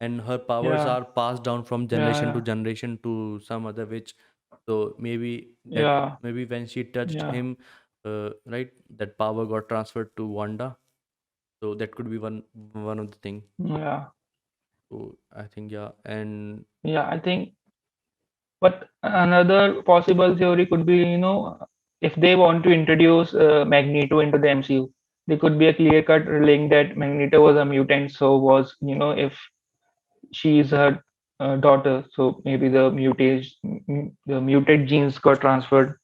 [SPEAKER 1] and her powers
[SPEAKER 2] Yeah,
[SPEAKER 1] are passed down from generation to
[SPEAKER 2] yeah,
[SPEAKER 1] generation to some other witch. So
[SPEAKER 2] yeah,
[SPEAKER 1] maybe when she touched
[SPEAKER 2] yeah,
[SPEAKER 1] him, right, that power got transferred to Wanda. So that could be one of the thing.
[SPEAKER 2] yeah,
[SPEAKER 1] So I think, yeah. And
[SPEAKER 2] yeah. I think, but another possible theory could be, if they want to introduce Magneto into the MCU, there could be a clear-cut link that Magneto was a mutant, so was, if she is her daughter, so maybe the muted genes got transferred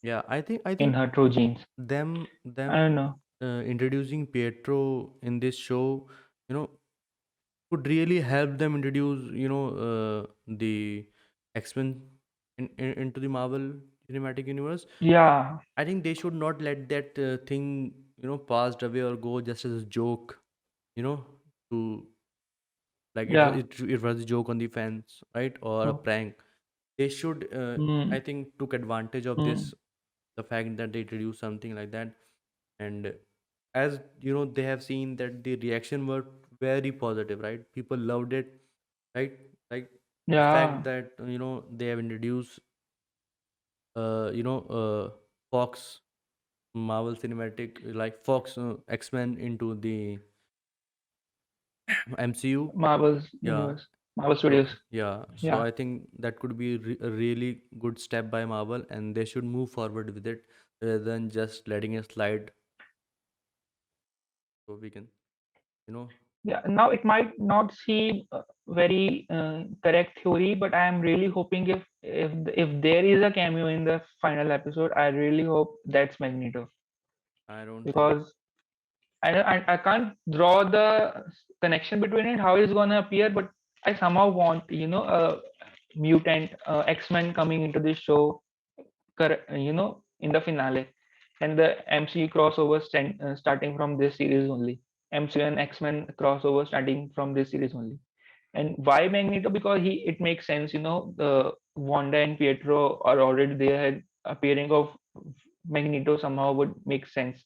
[SPEAKER 1] yeah, I
[SPEAKER 2] in
[SPEAKER 1] think
[SPEAKER 2] her true genes. I
[SPEAKER 1] them
[SPEAKER 2] don't know.
[SPEAKER 1] introducing Pietro in this show, you know, could really help them introduce, the X-Men into the Marvel Cinematic Universe.
[SPEAKER 2] Yeah,
[SPEAKER 1] I think they should not let that thing, passed away or go just as a joke, you know, to like
[SPEAKER 2] yeah.
[SPEAKER 1] it was a joke on the fans, right, or a
[SPEAKER 2] Oh,
[SPEAKER 1] prank. They should, I
[SPEAKER 2] mm,
[SPEAKER 1] think, took advantage of
[SPEAKER 2] mm,
[SPEAKER 1] this, the fact that they introduced something like that. And as you know, they have seen that the reaction were very positive, right? People loved it, right? Like the fact
[SPEAKER 2] yeah.
[SPEAKER 1] that they have introduced Fox Marvel Cinematic, like Fox X-Men into the MCU.
[SPEAKER 2] Marvel's
[SPEAKER 1] Yeah.
[SPEAKER 2] universe, Marvel
[SPEAKER 1] So
[SPEAKER 2] Studios.
[SPEAKER 1] yeah, so
[SPEAKER 2] Yeah,
[SPEAKER 1] I think that could be a really good step by Marvel, and they should move forward with it rather than just letting it slide. So we can, you know,
[SPEAKER 2] yeah. Now it might not seem very correct theory, but I am really hoping if there is a cameo in the final episode, I really hope that's Magneto
[SPEAKER 1] I don't think.
[SPEAKER 2] because I can't draw the connection between it, how it's gonna appear, but I somehow want a mutant X-Men coming into this show, in the finale, and the MCU crossover starting from this series only. MCU and X-Men crossover starting from this series only. And why Magneto? Because it makes sense. The Wanda and Pietro are already there. And appearing of Magneto somehow would make sense.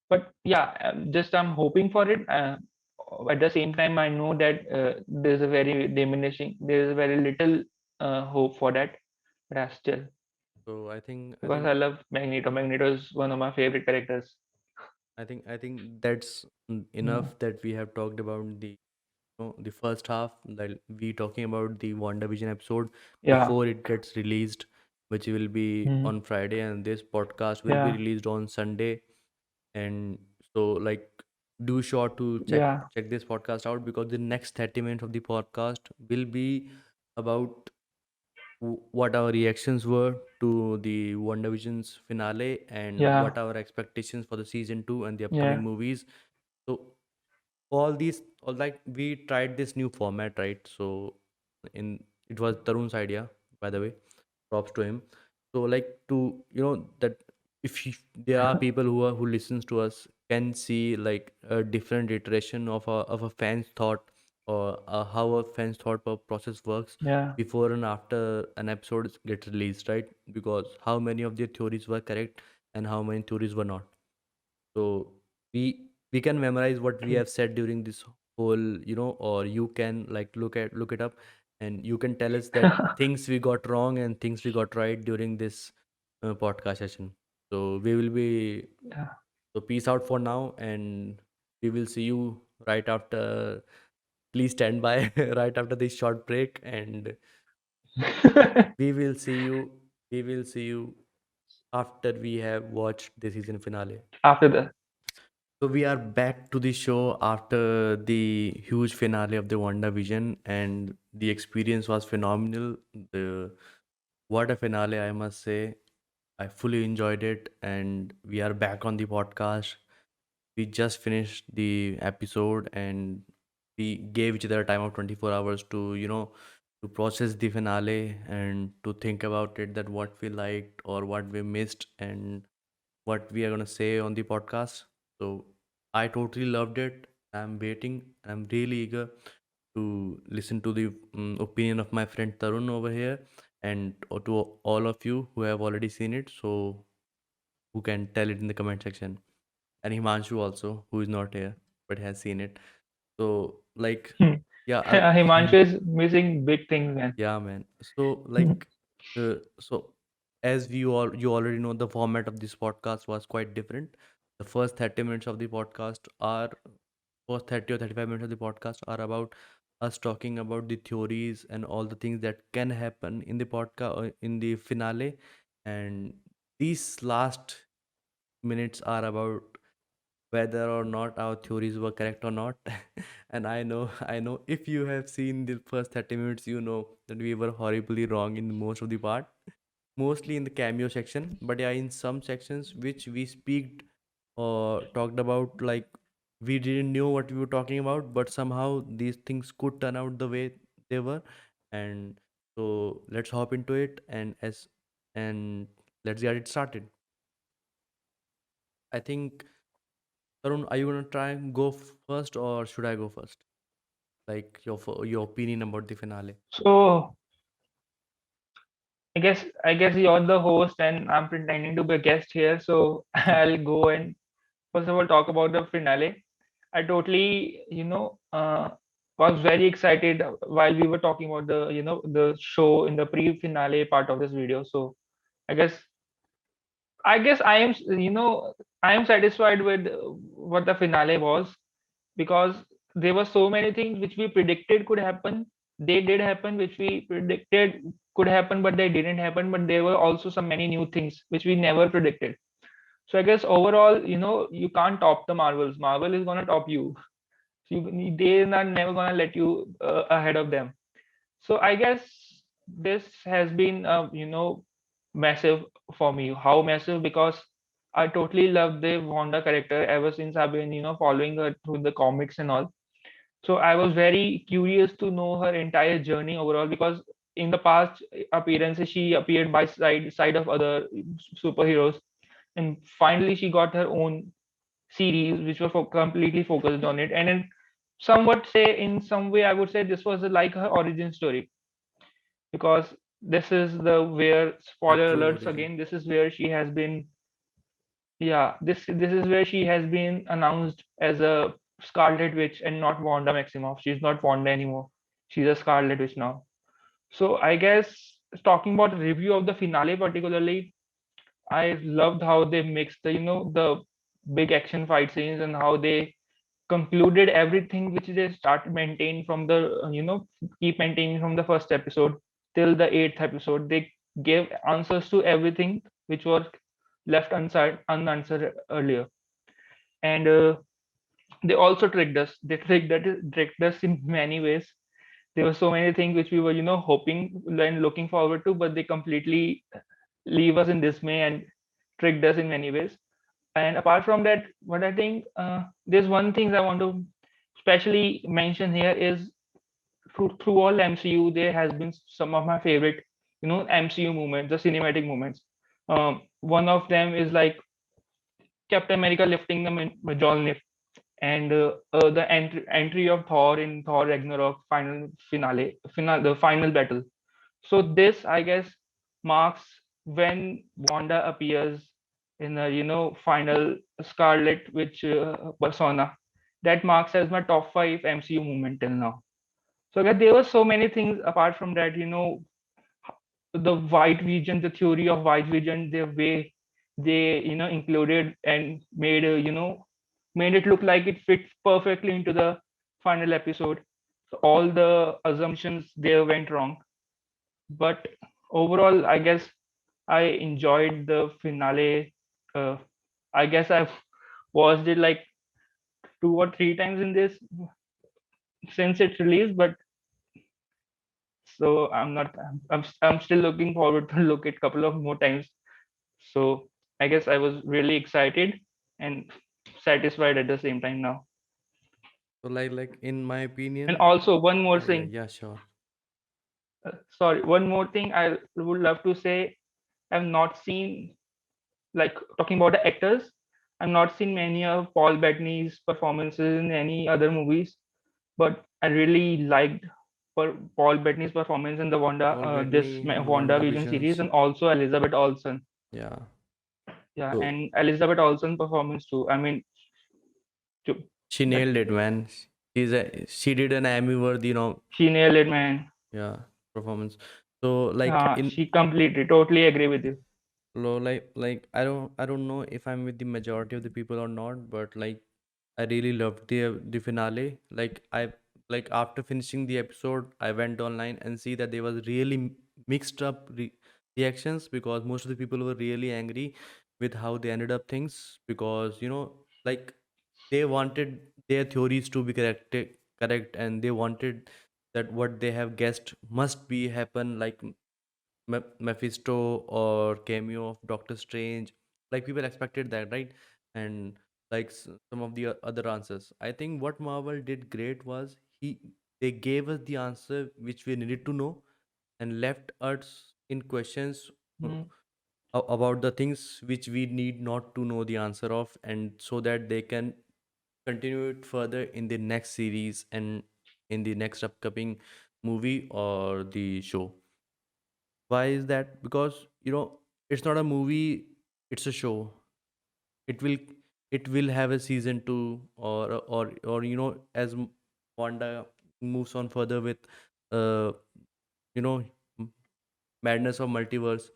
[SPEAKER 2] But yeah, just I'm hoping for it. At the same time, I know that there's a very little hope for that. But still,
[SPEAKER 1] So I
[SPEAKER 2] because
[SPEAKER 1] think
[SPEAKER 2] I love Magneto. Magneto is one of my favorite characters.
[SPEAKER 1] I think that's
[SPEAKER 2] Mm.
[SPEAKER 1] enough that we have talked about the first half, that we talking about the WandaVision episode
[SPEAKER 2] Yeah.
[SPEAKER 1] before it gets released, which will be
[SPEAKER 2] Mm.
[SPEAKER 1] on Friday, and this podcast will be
[SPEAKER 2] Yeah.
[SPEAKER 1] released on Sunday. And so, like, do sure to
[SPEAKER 2] Yeah.
[SPEAKER 1] check this podcast out, because the next 30 minutes of the podcast will be about what our reactions were to the WandaVision's finale, and
[SPEAKER 2] Yeah.
[SPEAKER 1] what our expectations for the season 2 and the
[SPEAKER 2] Yeah.
[SPEAKER 1] upcoming movies. So all these, all, like, we tried this new format, right? So in it was Tarun's idea, by the way, props to him. So, like, to that if there are people who listens to us can see, like, a different iteration of a fan's thought, or how a fan's thought process works
[SPEAKER 2] Yeah.
[SPEAKER 1] before and after an episode gets released, right? Because how many of their theories were correct and how many theories were not. So we can memorize what we
[SPEAKER 2] True.
[SPEAKER 1] have said during this whole, or you can, like, look it up, and you can tell us that things we got wrong and things we got right during this podcast session. So we will be
[SPEAKER 2] Yeah.
[SPEAKER 1] so peace out for now, and we will see you right after. Please stand by right after this short break, and we will see you. We will see you after we have watched the season finale.
[SPEAKER 2] After the
[SPEAKER 1] So we are back to the show after the huge finale of the WandaVision, and the experience was phenomenal. The What a finale, I must say. I fully enjoyed it, and we are back on the podcast. We just finished the episode, and we gave each other a time of 24 hours to, to process the finale and to think about it, that what we liked or what we missed, and what we are going to say on the podcast. So I totally loved it. I'm waiting. I'm really eager to listen to the opinion of my friend Tarun over here, and to all of you who have already seen it. So who can tell it in the comment section, and Himanshu also, who is not here but has seen it. So like, yeah,
[SPEAKER 2] Himanshu is missing big things, man.
[SPEAKER 1] yeah, man. So like, so as you already know, the format of this podcast was quite different. The first 30 minutes of the podcast are first 30 or 35 minutes of the podcast are about us talking about the theories and all the things that can happen in the podcast in the finale, and these last minutes are about whether or not our theories were correct or not. And I know if you have seen the first 30 minutes, you know that we were horribly wrong in most of the part, mostly in the cameo section, but yeah, in some sections which we speaked or talked about, like we didn't know what we were talking about, but somehow these things could turn out the way they were. And so let's hop into it, and let's get it started. I think, Tarun, are you gonna try and go first, or should I go first? Like your opinion about the finale.
[SPEAKER 2] So I guess you're the host and I'm pretending to be a guest here. So I'll go and first of all talk about the finale. I totally, was very excited while we were talking about the show in the pre-finale part of this video. So I guess I guess I am satisfied with what the finale was, because there were so many things which we predicted could happen. They did happen, which we predicted could happen, but they didn't happen. But there were also some many new things which we never predicted. So I guess overall, you can't top the Marvels. Marvel is gonna top you. They are never gonna let you ahead of them. So I guess this has been, massive for me. How massive? Because I totally love the Wanda character ever since I've been, following her through the comics and all. So I was very curious to know her entire journey overall, because in the past appearances she appeared by side of other superheroes, and finally she got her own series which were completely focused on it. And in somewhat say in some way I would say this was like her origin story, because this is the where,
[SPEAKER 1] Yeah,
[SPEAKER 2] spoiler
[SPEAKER 1] true
[SPEAKER 2] alerts
[SPEAKER 1] origin.
[SPEAKER 2] again, this is where she has been, yeah, this is where she has been announced as a Scarlet Witch and not Wanda Maximoff. She's not Wanda anymore. She's a Scarlet Witch now. So I guess talking about review of the finale particularly, I loved how they mixed the big action fight scenes, and how they concluded everything which they started maintain from the keep maintaining from the first episode till the eighth episode. They gave answers to everything which was left unanswered earlier. And they also tricked us. They tricked us in many ways. There were so many things which we were hoping and looking forward to, but they completely leave us in dismay and tricked us in many ways. And apart from that, what I think, there's one thing I want to especially mention here is, through all MCU, there has been some of my favorite, MCU moments, the cinematic moments. One of them is like Captain America lifting the Mjolnir, and the entry of Thor in Thor Ragnarok the final battle. So this, I guess, marks when Wanda appears in the final Scarlet Witch persona. That marks as my top five MCU moment till now. So again, there were so many things apart from that. The white vision, the theory of white vision, the way they included and made made it look like it fits perfectly into the final episode. So all the assumptions there went wrong, but overall, I guess I enjoyed the finale. Uh, I guess I've watched it like two or three times in this since it released, but so I'm not. I'm still looking forward to look at couple of more times. So I guess I was really excited and satisfied at the same time now.
[SPEAKER 1] So like in my
[SPEAKER 2] And
[SPEAKER 1] opinion,
[SPEAKER 2] also one more
[SPEAKER 1] yeah,
[SPEAKER 2] thing.
[SPEAKER 1] yeah, sure.
[SPEAKER 2] Sorry, one more thing I would love to say. I've not seen, like, talking about the actors. I've not seen many of Paul Bettany's performances in any other movies, but I really liked Paul Bettany's performance in the
[SPEAKER 1] Paul Bettany in
[SPEAKER 2] Wanda Vision
[SPEAKER 1] WandaVision's.
[SPEAKER 2] series, and also Elizabeth Olsen.
[SPEAKER 1] Yeah,
[SPEAKER 2] Yeah,
[SPEAKER 1] So
[SPEAKER 2] and Elizabeth Olsen performance too. I mean, to,
[SPEAKER 1] she
[SPEAKER 2] that
[SPEAKER 1] nailed it, man. She did an Emmy worthy,
[SPEAKER 2] she nailed it, man.
[SPEAKER 1] yeah, performance. So like in
[SPEAKER 2] She completely, totally agree with you.
[SPEAKER 1] like I don't know if I'm with the majority of the people or not, but like I really loved the finale. Like after finishing the episode, I went online and see that there was really mixed up reactions, because most of the people were really angry with how they ended up things, because like they wanted their theories to be correct, and they wanted that what they have guessed must be happen, like Mephisto or cameo of Doctor Strange. Like people expected that, right? And like some of the other answers. I think what Marvel did great was they gave us the answer which we needed to know, and left us in questions
[SPEAKER 2] Mm,
[SPEAKER 1] about the things which we need not to know the answer of, and so that they can continue it further in the next series and in the next upcoming movie or the show. Why is that? Because it's not a movie, it's a show. It will it will have a season 2, or as Wanda moves on further with uh you know m- madness of multiverse.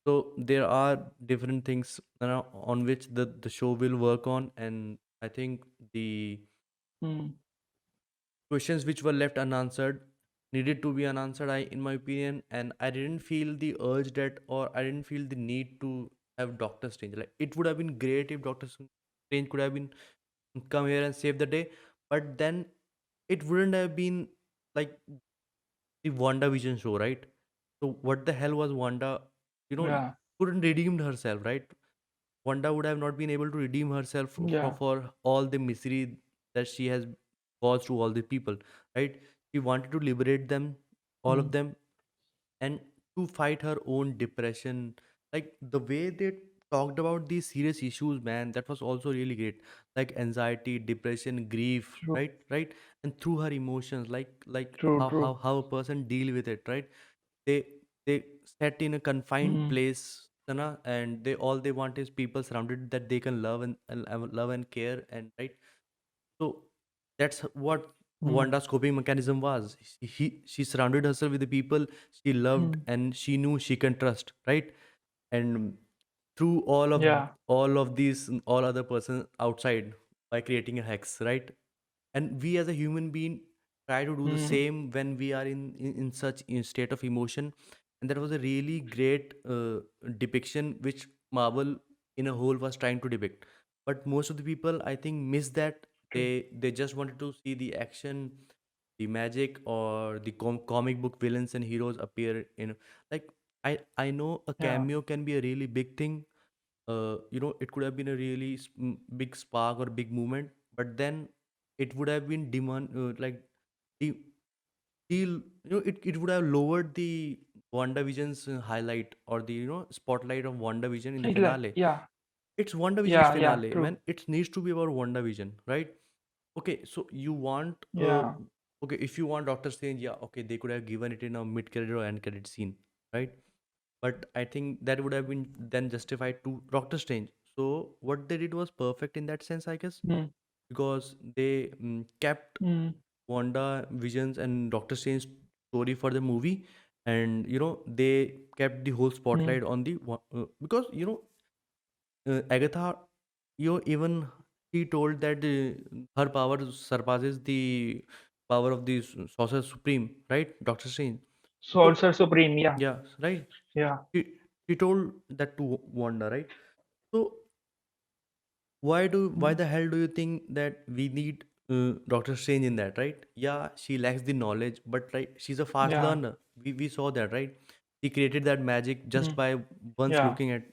[SPEAKER 1] So there are different things on which the show will work on, and I think the
[SPEAKER 2] mm,
[SPEAKER 1] questions which were left unanswered needed to be unanswered, in my opinion. And I didn't feel the urge that, or I didn't feel the need to have Doctor Strange. Like, it would have been great if Doctor Strange could have been come here and save the day, but then it wouldn't have been like the WandaVision show, right? So what the hell was Wanda,
[SPEAKER 2] yeah,
[SPEAKER 1] couldn't redeem herself, right? Wanda would have not been able to redeem herself
[SPEAKER 2] yeah,
[SPEAKER 1] for all the misery that she has caused to all the people, right? She wanted to liberate them, all of
[SPEAKER 2] mm,
[SPEAKER 1] them, and to fight her own depression. Like the way they talked about these serious issues, man, that was also really great. Like anxiety, depression, grief,
[SPEAKER 2] true,
[SPEAKER 1] right, and through her emotions, like
[SPEAKER 2] true,
[SPEAKER 1] how how
[SPEAKER 2] true.
[SPEAKER 1] how a person deal with it, right? They they set in a confined
[SPEAKER 2] Mm,
[SPEAKER 1] place, and they want is people surrounded that they can love and love and care, and right. So that's what
[SPEAKER 2] mm,
[SPEAKER 1] Wanda's coping mechanism was. She surrounded herself with the people she loved
[SPEAKER 2] mm,
[SPEAKER 1] and she knew she can trust, right? And through
[SPEAKER 2] yeah,
[SPEAKER 1] all of these all other person outside by creating a hex, right? And we as a human being try to do the
[SPEAKER 2] mm,
[SPEAKER 1] same when we are in such in state of emotion. And that was a really great depiction which Marvel in a whole was trying to depict. But most of the people, I think, miss that.
[SPEAKER 2] true.
[SPEAKER 1] They just wanted to see the action, the magic, or the comic book villains and heroes appear in, like, I know a
[SPEAKER 2] Yeah,
[SPEAKER 1] cameo can be a really big thing. It could have been a really big spark or big movement, but then it would have been like the it would have lowered the WandaVision's highlight, or the spotlight of WandaVision in the
[SPEAKER 2] exactly.
[SPEAKER 1] finale.
[SPEAKER 2] Yeah,
[SPEAKER 1] It's WandaVision's
[SPEAKER 2] yeah, yeah,
[SPEAKER 1] finale,
[SPEAKER 2] true.
[SPEAKER 1] man. It needs to be about WandaVision, right? Okay, so you want
[SPEAKER 2] Yeah,
[SPEAKER 1] okay, if you want Doctor Strange, yeah, okay, they could have given it in a mid credit or end credit scene, right? But I think that would have been then justified to Doctor Strange. So what they did was perfect in that sense, I guess,
[SPEAKER 2] mm,
[SPEAKER 1] because they kept
[SPEAKER 2] mm,
[SPEAKER 1] Wanda Visions and Doctor Strange story for the movie, and they kept the whole
[SPEAKER 2] mm.
[SPEAKER 1] spotlight on because Agatha, even he told that her power surpasses the power of the Sorcerer Supreme, right? Doctor Strange. So
[SPEAKER 2] Sorcerer Supreme. Yeah,
[SPEAKER 1] yeah, right.
[SPEAKER 2] yeah,
[SPEAKER 1] She she told that to Wanda, right? So why
[SPEAKER 2] mm,
[SPEAKER 1] the hell do you think that we need Doctor Strange in that, right? Yeah, she lacks the knowledge, but right, she's a fast
[SPEAKER 2] yeah,
[SPEAKER 1] learner. We saw that, right? She created that magic just
[SPEAKER 2] mm,
[SPEAKER 1] by once
[SPEAKER 2] yeah,
[SPEAKER 1] looking at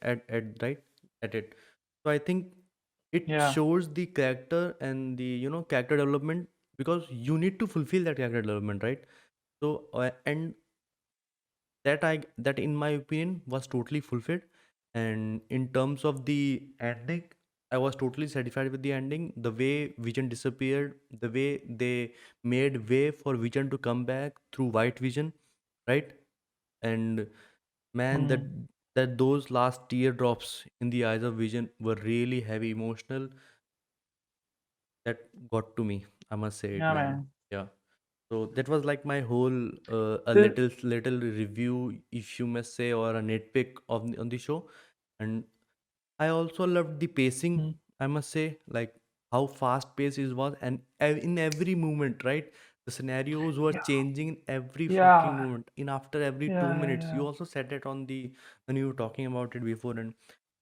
[SPEAKER 1] right at it. So I think it
[SPEAKER 2] yeah,
[SPEAKER 1] shows the character and the character development, because you need to fulfill that character development, right? So and that in my opinion was totally fulfilled. And in terms of the ending, I was totally satisfied with the ending. The way Vision disappeared, the way they made way for Vision to come back through White Vision, right? And man, that
[SPEAKER 2] mm,
[SPEAKER 1] that those last teardrops in the eyes of Vision were really heavy, emotional. That got to me. I must say it,
[SPEAKER 2] Yeah,
[SPEAKER 1] man.
[SPEAKER 2] man.
[SPEAKER 1] Yeah. So that was like my whole a
[SPEAKER 2] This,
[SPEAKER 1] little review, if you must say, or a nitpick on the show. And I also loved the pacing.
[SPEAKER 2] mm,
[SPEAKER 1] I must say, like how fast paced it was, and in every moment, right? The scenarios were
[SPEAKER 2] yeah,
[SPEAKER 1] changing in every fucking
[SPEAKER 2] yeah,
[SPEAKER 1] moment. In after every two
[SPEAKER 2] yeah,
[SPEAKER 1] minutes, you
[SPEAKER 2] yeah,
[SPEAKER 1] also said that on the when you were talking about it before, and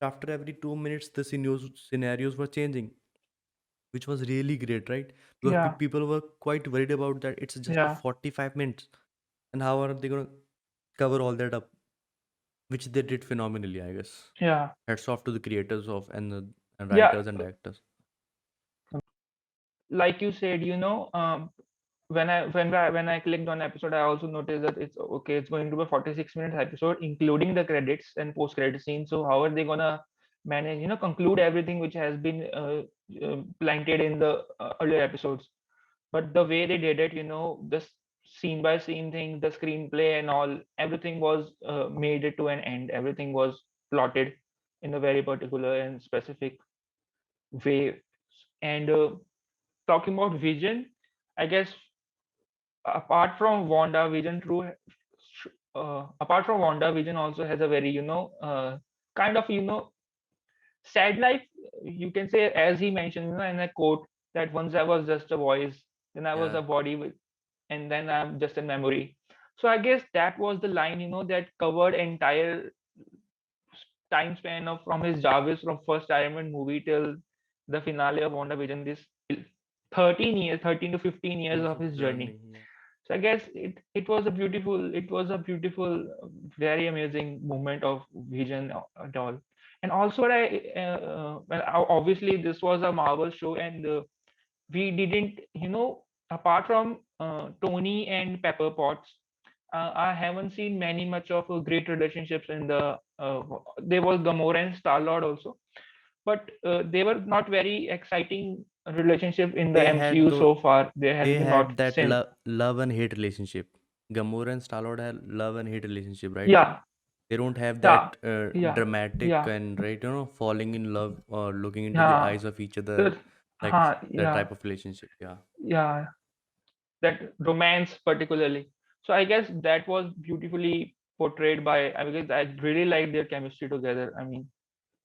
[SPEAKER 1] after every 2 minutes, the scenarios were changing, which was really great, right? Because
[SPEAKER 2] yeah,
[SPEAKER 1] people were quite worried about that. It's just a
[SPEAKER 2] yeah,
[SPEAKER 1] 45 minutes, and how are they gonna cover all that up? Which they did phenomenally, I guess.
[SPEAKER 2] yeah,
[SPEAKER 1] Hats off to the creators of and
[SPEAKER 2] yeah.
[SPEAKER 1] writers and actors.
[SPEAKER 2] Like you said, when I clicked on episode, I also noticed that it's okay. It's going to be a 46 minutes episode, including the credits and post credit scene. So how are they gonna manage? Conclude everything which has been planted in the earlier episodes. But the way they did it, the scene by scene thing, the screenplay and all, everything was made it to an end. Everything was plotted in a very particular and specific way. And talking about vision, I guess apart from WandaVision, apart from WandaVision, also has a very kind of sad life. You can say, as he mentioned, in a quote, that once I was just a voice, then I was
[SPEAKER 1] Yeah,
[SPEAKER 2] a body with, and then I'm just a memory. So I guess that was the line, that covered entire time span of from his Jarvis from first Iron Man movie till the finale of WandaVision. This 13 years, 13 to 15 years
[SPEAKER 1] years
[SPEAKER 2] of
[SPEAKER 1] of
[SPEAKER 2] his journey.
[SPEAKER 1] journey. Yeah,
[SPEAKER 2] So I guess it was a beautiful, very amazing moment of vision at all. And also, obviously this was a Marvel show, and we didn't, apart from Tony and Pepper Potts, I haven't seen many much of great relationships in the. There was Gamora and Star Lord also, but they were not very exciting relationship in the
[SPEAKER 1] they had
[SPEAKER 2] MCU
[SPEAKER 1] though
[SPEAKER 2] so far. There has
[SPEAKER 1] they
[SPEAKER 2] been
[SPEAKER 1] had
[SPEAKER 2] not
[SPEAKER 1] that
[SPEAKER 2] since.
[SPEAKER 1] love and hate relationship. Gamora and Star-Lord had love and hate relationship, right?
[SPEAKER 2] Yeah,
[SPEAKER 1] They don't have
[SPEAKER 2] yeah,
[SPEAKER 1] that
[SPEAKER 2] yeah,
[SPEAKER 1] dramatic
[SPEAKER 2] yeah,
[SPEAKER 1] and right, falling in love or looking into the
[SPEAKER 2] yeah.
[SPEAKER 1] eyes of each other,
[SPEAKER 2] The,
[SPEAKER 1] like that
[SPEAKER 2] yeah,
[SPEAKER 1] type of relationship. Yeah,
[SPEAKER 2] yeah. That romance particularly. So I guess that was beautifully portrayed by. Because I really liked their chemistry together. I mean,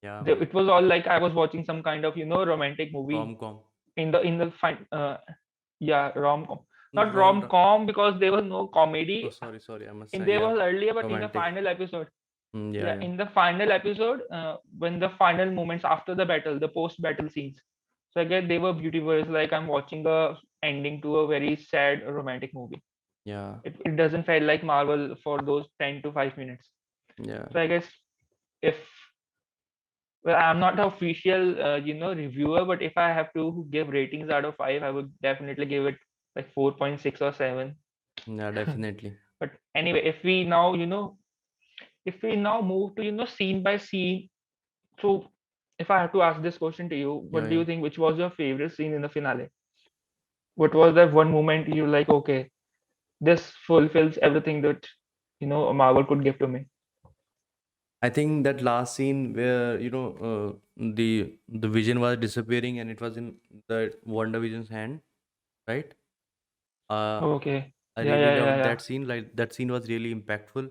[SPEAKER 1] yeah, man.
[SPEAKER 2] it was all like I was watching some kind of romantic movie
[SPEAKER 1] Rom-com.
[SPEAKER 2] in the fine. Yeah, rom com.
[SPEAKER 1] No,
[SPEAKER 2] Not
[SPEAKER 1] rom.
[SPEAKER 2] rom com, because there was no
[SPEAKER 1] Oh,
[SPEAKER 2] comedy.
[SPEAKER 1] sorry. I must
[SPEAKER 2] In
[SPEAKER 1] say,
[SPEAKER 2] there
[SPEAKER 1] yeah,
[SPEAKER 2] was earlier, but in the
[SPEAKER 1] romantic.
[SPEAKER 2] final episode,
[SPEAKER 1] Yeah,
[SPEAKER 2] yeah,
[SPEAKER 1] yeah.
[SPEAKER 2] in the final episode, when the final moments after the battle, the post battle scenes. So again, they were beautiful. It's like I'm watching the ending to a very sad romantic movie.
[SPEAKER 1] Yeah,
[SPEAKER 2] It doesn't feel like Marvel for those 10 to 5 minutes.
[SPEAKER 1] yeah.
[SPEAKER 2] So I guess, if well, I'm not the official reviewer, but if I have to give ratings out of 5, I would definitely give it like 4.6 or 7.
[SPEAKER 1] Yeah, definitely.
[SPEAKER 2] But anyway, if we now move to scene by scene. So if I have to ask this question to you,
[SPEAKER 1] Yeah,
[SPEAKER 2] what do
[SPEAKER 1] yeah.
[SPEAKER 2] you think, which was your favorite scene in the finale? What was that one moment you like, okay, this fulfills everything that Marvel could give to me?
[SPEAKER 1] I think that last scene where the vision was disappearing and it was in the Wonder Vision's hand, right? Uh,
[SPEAKER 2] Okay.
[SPEAKER 1] I
[SPEAKER 2] Yeah,
[SPEAKER 1] really
[SPEAKER 2] yeah, yeah,
[SPEAKER 1] loved
[SPEAKER 2] yeah.
[SPEAKER 1] that scene. Like that scene was really impactful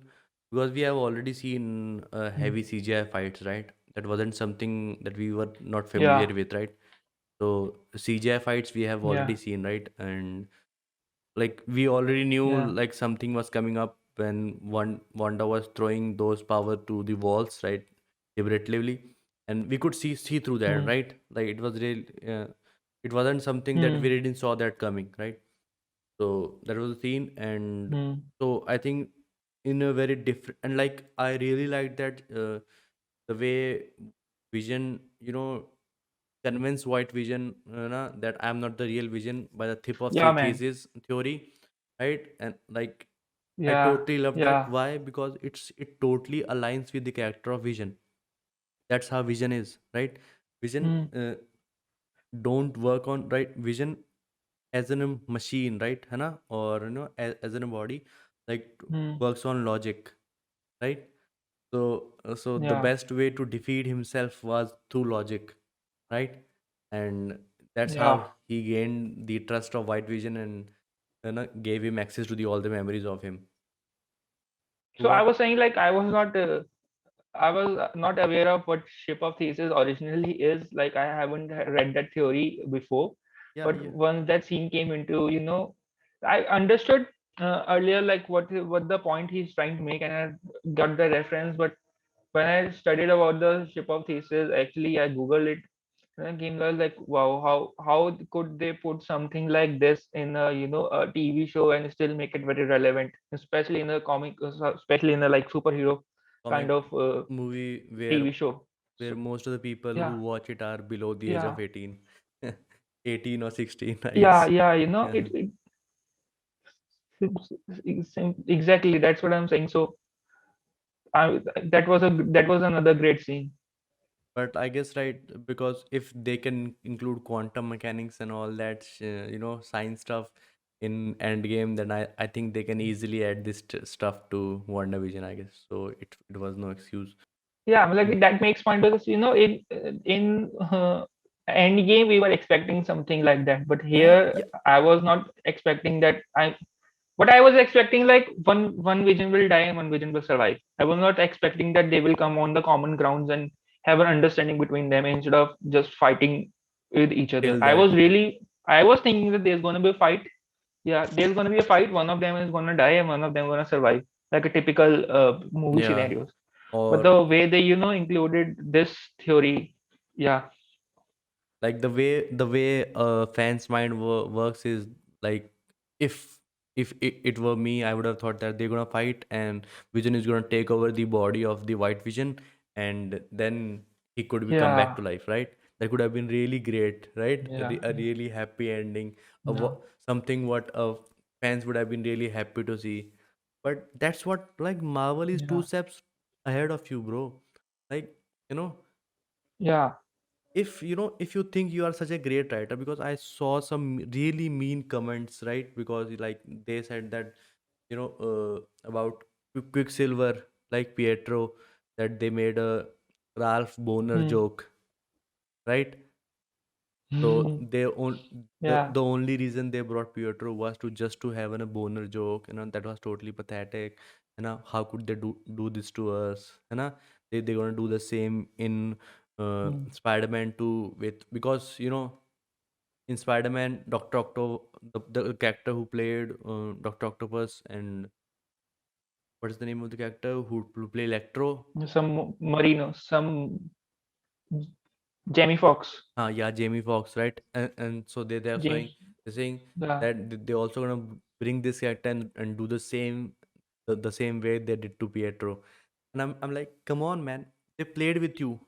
[SPEAKER 1] because we have already seen
[SPEAKER 2] Mm.
[SPEAKER 1] heavy CGI fights, right? That wasn't something that we were not familiar
[SPEAKER 2] Yeah,
[SPEAKER 1] with, right? So CGI fights we have already
[SPEAKER 2] yeah,
[SPEAKER 1] seen, right? And like we already knew
[SPEAKER 2] yeah.
[SPEAKER 1] like something was coming up when Wanda was throwing those power to the walls, right? Deliberately, and we could see through that,
[SPEAKER 2] Mm.
[SPEAKER 1] right? Like it was real. It wasn't something that we
[SPEAKER 2] Mm.
[SPEAKER 1] didn't saw that coming, right? So that was the scene, and
[SPEAKER 2] Mm.
[SPEAKER 1] so I think in a very different and like I really like that the way Vision, convince White Vision that I'm not the real Vision by the tip of
[SPEAKER 2] Yeah,
[SPEAKER 1] three
[SPEAKER 2] man.
[SPEAKER 1] cases theory, right? And like I
[SPEAKER 2] Yeah,
[SPEAKER 1] totally love that.
[SPEAKER 2] yeah.
[SPEAKER 1] Why? Because it totally aligns with the character of Vision. That's how Vision is, right? Vision
[SPEAKER 2] Mm.
[SPEAKER 1] don't work on right Vision as in a machine, right? है ना? Or as in a body, like
[SPEAKER 2] Mm.
[SPEAKER 1] works on logic, right? So the
[SPEAKER 2] Yeah.
[SPEAKER 1] best way to defeat himself was through logic, right? And that's how
[SPEAKER 2] Yeah.
[SPEAKER 1] he gained the trust of White Vision and gave him access to the all the memories of him.
[SPEAKER 2] So I
[SPEAKER 1] What?
[SPEAKER 2] was saying like I was not aware of what ship of thesis originally is. Like I haven't read that theory before,
[SPEAKER 1] Yeah,
[SPEAKER 2] but
[SPEAKER 1] yeah.
[SPEAKER 2] once that scene came into, I understood earlier like what the point he's trying to make, and I got the reference. But when I studied about the ship of thesis, actually I googled it, and I came like, wow, how could they put something like this in a a TV show and still make it very relevant, especially in a comic, especially in a like superhero kind
[SPEAKER 1] Comic
[SPEAKER 2] of
[SPEAKER 1] movie
[SPEAKER 2] TV show.
[SPEAKER 1] where
[SPEAKER 2] So
[SPEAKER 1] most of the people who
[SPEAKER 2] yeah,
[SPEAKER 1] watch it are below the age of
[SPEAKER 2] yeah,
[SPEAKER 1] 18. 18 or 16, I
[SPEAKER 2] yeah,
[SPEAKER 1] guess.
[SPEAKER 2] yeah.
[SPEAKER 1] Yeah.
[SPEAKER 2] Exactly. That's what I'm saying. So that was another great scene.
[SPEAKER 1] But I guess, right, because if they can include quantum mechanics and all that, science stuff in Endgame, then I think they can easily add this stuff to WandaVision, I guess. So it was no excuse.
[SPEAKER 2] Yeah,
[SPEAKER 1] Mm.
[SPEAKER 2] like that makes point because in Endgame we were expecting something like that, but
[SPEAKER 1] Yeah,
[SPEAKER 2] here
[SPEAKER 1] yeah,
[SPEAKER 2] I was not expecting that. What I was expecting like one Vision will die and one Vision will survive. I was not expecting that they will come on the common grounds and have an understanding between them instead of just fighting with each other.
[SPEAKER 1] till that.
[SPEAKER 2] I was thinking that there's gonna be a fight. Yeah, there's gonna be a fight. One of them is gonna die and one of them gonna survive, like a typical movie
[SPEAKER 1] Yeah.
[SPEAKER 2] scenarios. But
[SPEAKER 1] Or
[SPEAKER 2] the way they included this theory, yeah,
[SPEAKER 1] like the way a fan's mind works is like if it were me, I would have thought that they're gonna fight and Vision is gonna take over the body of the White Vision, and then he could be come back
[SPEAKER 2] yeah,
[SPEAKER 1] to life, right? That could have been really great, right? a,
[SPEAKER 2] yeah,
[SPEAKER 1] re- a really happy ending,
[SPEAKER 2] yeah,
[SPEAKER 1] something what fans would have been really happy to see. But that's what, like, Marvel is two
[SPEAKER 2] yeah,
[SPEAKER 1] steps ahead of you, bro. Like, you know
[SPEAKER 2] yeah,
[SPEAKER 1] if you think you are such a great writer, because I saw some really mean comments, right? Because like they said that about Quicksilver, like Pietro, that they made a Ralph Boner
[SPEAKER 2] hmm,
[SPEAKER 1] joke, right? So
[SPEAKER 2] yeah,
[SPEAKER 1] the only reason they brought Pietro was to just to have a boner joke, that was totally pathetic. How could they do this to us? They're gonna do the same in
[SPEAKER 2] hmm,
[SPEAKER 1] Spider-Man 2 with, because in Spider-Man, Doctor Octo, the character who played Doctor Octopus, and what is the name of the character who play Electro?
[SPEAKER 2] some Marino, some Jamie Foxx,
[SPEAKER 1] Yeah, Jamie Foxx, right? And so they're saying,
[SPEAKER 2] James, yeah,
[SPEAKER 1] that they're also gonna bring this character and do the same way they did to Pietro. And I'm like, come on, man. They played with you.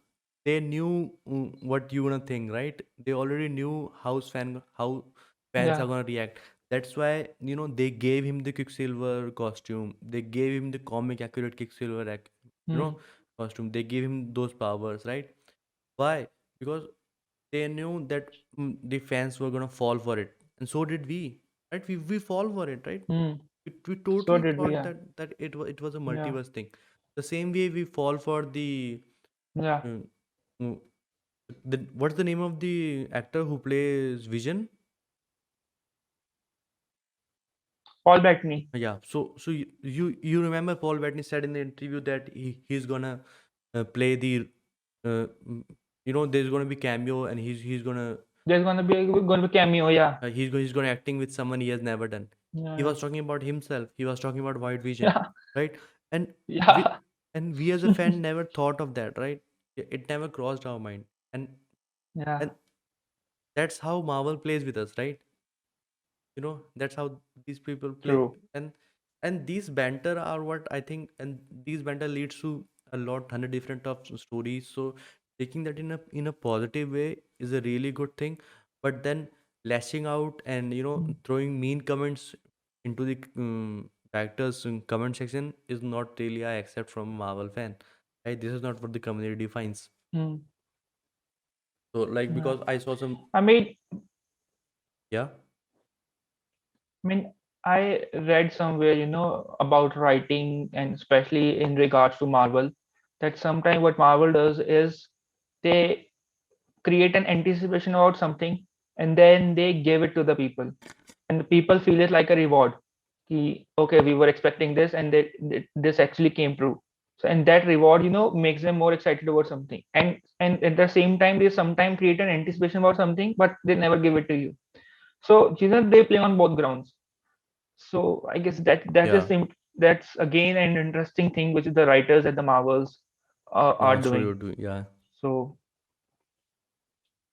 [SPEAKER 1] They knew what you gonna think, right? They already knew how fans
[SPEAKER 2] yeah,
[SPEAKER 1] are gonna react. That's why they gave him the Quicksilver costume. They gave him the comic accurate Quicksilver, you know,
[SPEAKER 2] hmm,
[SPEAKER 1] costume. They gave him those powers, right? Why? Because they knew that the fans were gonna fall for it, and so did we, right? We fall for it, right?
[SPEAKER 2] hmm.
[SPEAKER 1] We
[SPEAKER 2] So
[SPEAKER 1] totally
[SPEAKER 2] did we,
[SPEAKER 1] thought
[SPEAKER 2] yeah,
[SPEAKER 1] that it was a
[SPEAKER 2] yeah,
[SPEAKER 1] multiverse thing. The same way we fall for
[SPEAKER 2] yeah.
[SPEAKER 1] uh, uh, what's the name of the actor who plays Vision?
[SPEAKER 2] Paul Bettany.
[SPEAKER 1] Yeah. So you remember Paul Bettany said in the interview that he's gonna play uh, there's gonna be cameo, and he's gonna
[SPEAKER 2] There's gonna be cameo, yeah,
[SPEAKER 1] he's going to acting with someone he has never done. He
[SPEAKER 2] yeah,
[SPEAKER 1] was talking about himself. He was talking about White Vision,
[SPEAKER 2] yeah,
[SPEAKER 1] right? And we
[SPEAKER 2] yeah,
[SPEAKER 1] we as a fan never thought of that, right? It never crossed our mind, and
[SPEAKER 2] yeah,
[SPEAKER 1] and that's how Marvel plays with us, right? That's how these people play.
[SPEAKER 2] true.
[SPEAKER 1] And these banter are what I think, and these banter leads to a lot hundred different of stories. So taking that in a positive way is a really good thing, but then lashing out and
[SPEAKER 2] Hmm,
[SPEAKER 1] throwing mean comments into the characters in comment section is not really I accept from a Marvel fan, right? This is not what the community defines.
[SPEAKER 2] hmm,
[SPEAKER 1] So, like,
[SPEAKER 2] yeah.
[SPEAKER 1] because I saw some.
[SPEAKER 2] I mean,
[SPEAKER 1] Yeah.
[SPEAKER 2] I mean, I read somewhere, about writing and especially in regards to Marvel. that sometimes what Marvel does is they create an anticipation about something and then they give it to the people, and the people feel it like a reward. Okay, we were expecting this, and this actually came true. So, and that reward, makes them more excited about something. And at the same time, they sometimes create an anticipation about something, but they never give it to you. So, they play on both grounds. So, I guess that is
[SPEAKER 1] Yeah,
[SPEAKER 2] that's again an interesting thing which the writers at the Marvels are
[SPEAKER 1] Marvel
[SPEAKER 2] doing.
[SPEAKER 1] Studio do. Yeah,
[SPEAKER 2] So,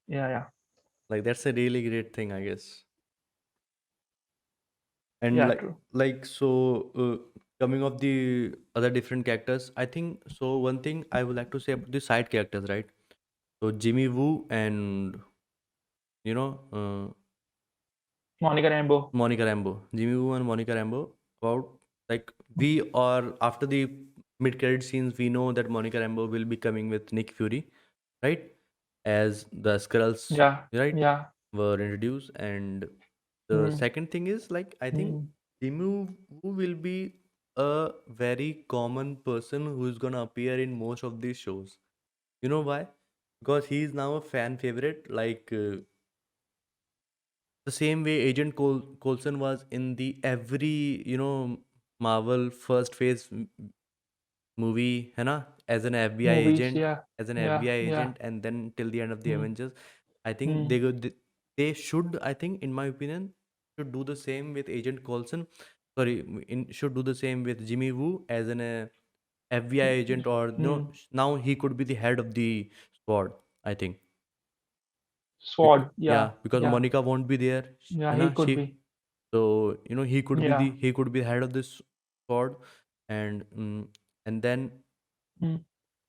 [SPEAKER 2] yeah, yeah,
[SPEAKER 1] like that's a really great thing, I guess. And
[SPEAKER 2] yeah, true.
[SPEAKER 1] coming of the other different characters, I think so. One thing I would like to say about the side characters, right? So Jimmy Woo and you know
[SPEAKER 2] Monica Rambeau.
[SPEAKER 1] Monica Rambeau, Jimmy Woo and Monica Rambeau. About like we are after the mid credit scenes, we know that Monica Rambeau will be coming with Nick Fury, right? As the Skrulls,
[SPEAKER 2] Yeah,
[SPEAKER 1] right,
[SPEAKER 2] yeah.
[SPEAKER 1] were introduced. And the
[SPEAKER 2] Hmm.
[SPEAKER 1] second thing is like I think
[SPEAKER 2] Hmm.
[SPEAKER 1] Jimmy Woo will be a very common person who's gonna appear in most of these shows. You know why? Because he is now a fan favorite. The same way Agent Coulson was in the every Marvel first phase movie, है ना? As an FBI
[SPEAKER 2] Movies,
[SPEAKER 1] agent,
[SPEAKER 2] yeah,
[SPEAKER 1] as an
[SPEAKER 2] yeah,
[SPEAKER 1] FBI
[SPEAKER 2] yeah.
[SPEAKER 1] agent, and then till the end of the
[SPEAKER 2] Hmm.
[SPEAKER 1] Avengers. I think
[SPEAKER 2] Hmm.
[SPEAKER 1] they should. I think, in my opinion, should do the same with Agent Coulson. Sorry, should do the same with Jimmy Woo as an FBI agent, or
[SPEAKER 2] Hmm.
[SPEAKER 1] now he could be the head of the squad. I think.
[SPEAKER 2] Sword,
[SPEAKER 1] Yeah,
[SPEAKER 2] yeah,
[SPEAKER 1] because
[SPEAKER 2] yeah,
[SPEAKER 1] Monica won't be there,
[SPEAKER 2] yeah.
[SPEAKER 1] है
[SPEAKER 2] He
[SPEAKER 1] ना?
[SPEAKER 2] could be,
[SPEAKER 1] So
[SPEAKER 2] yeah.
[SPEAKER 1] he could be the head of this squad, and and then
[SPEAKER 2] Hmm.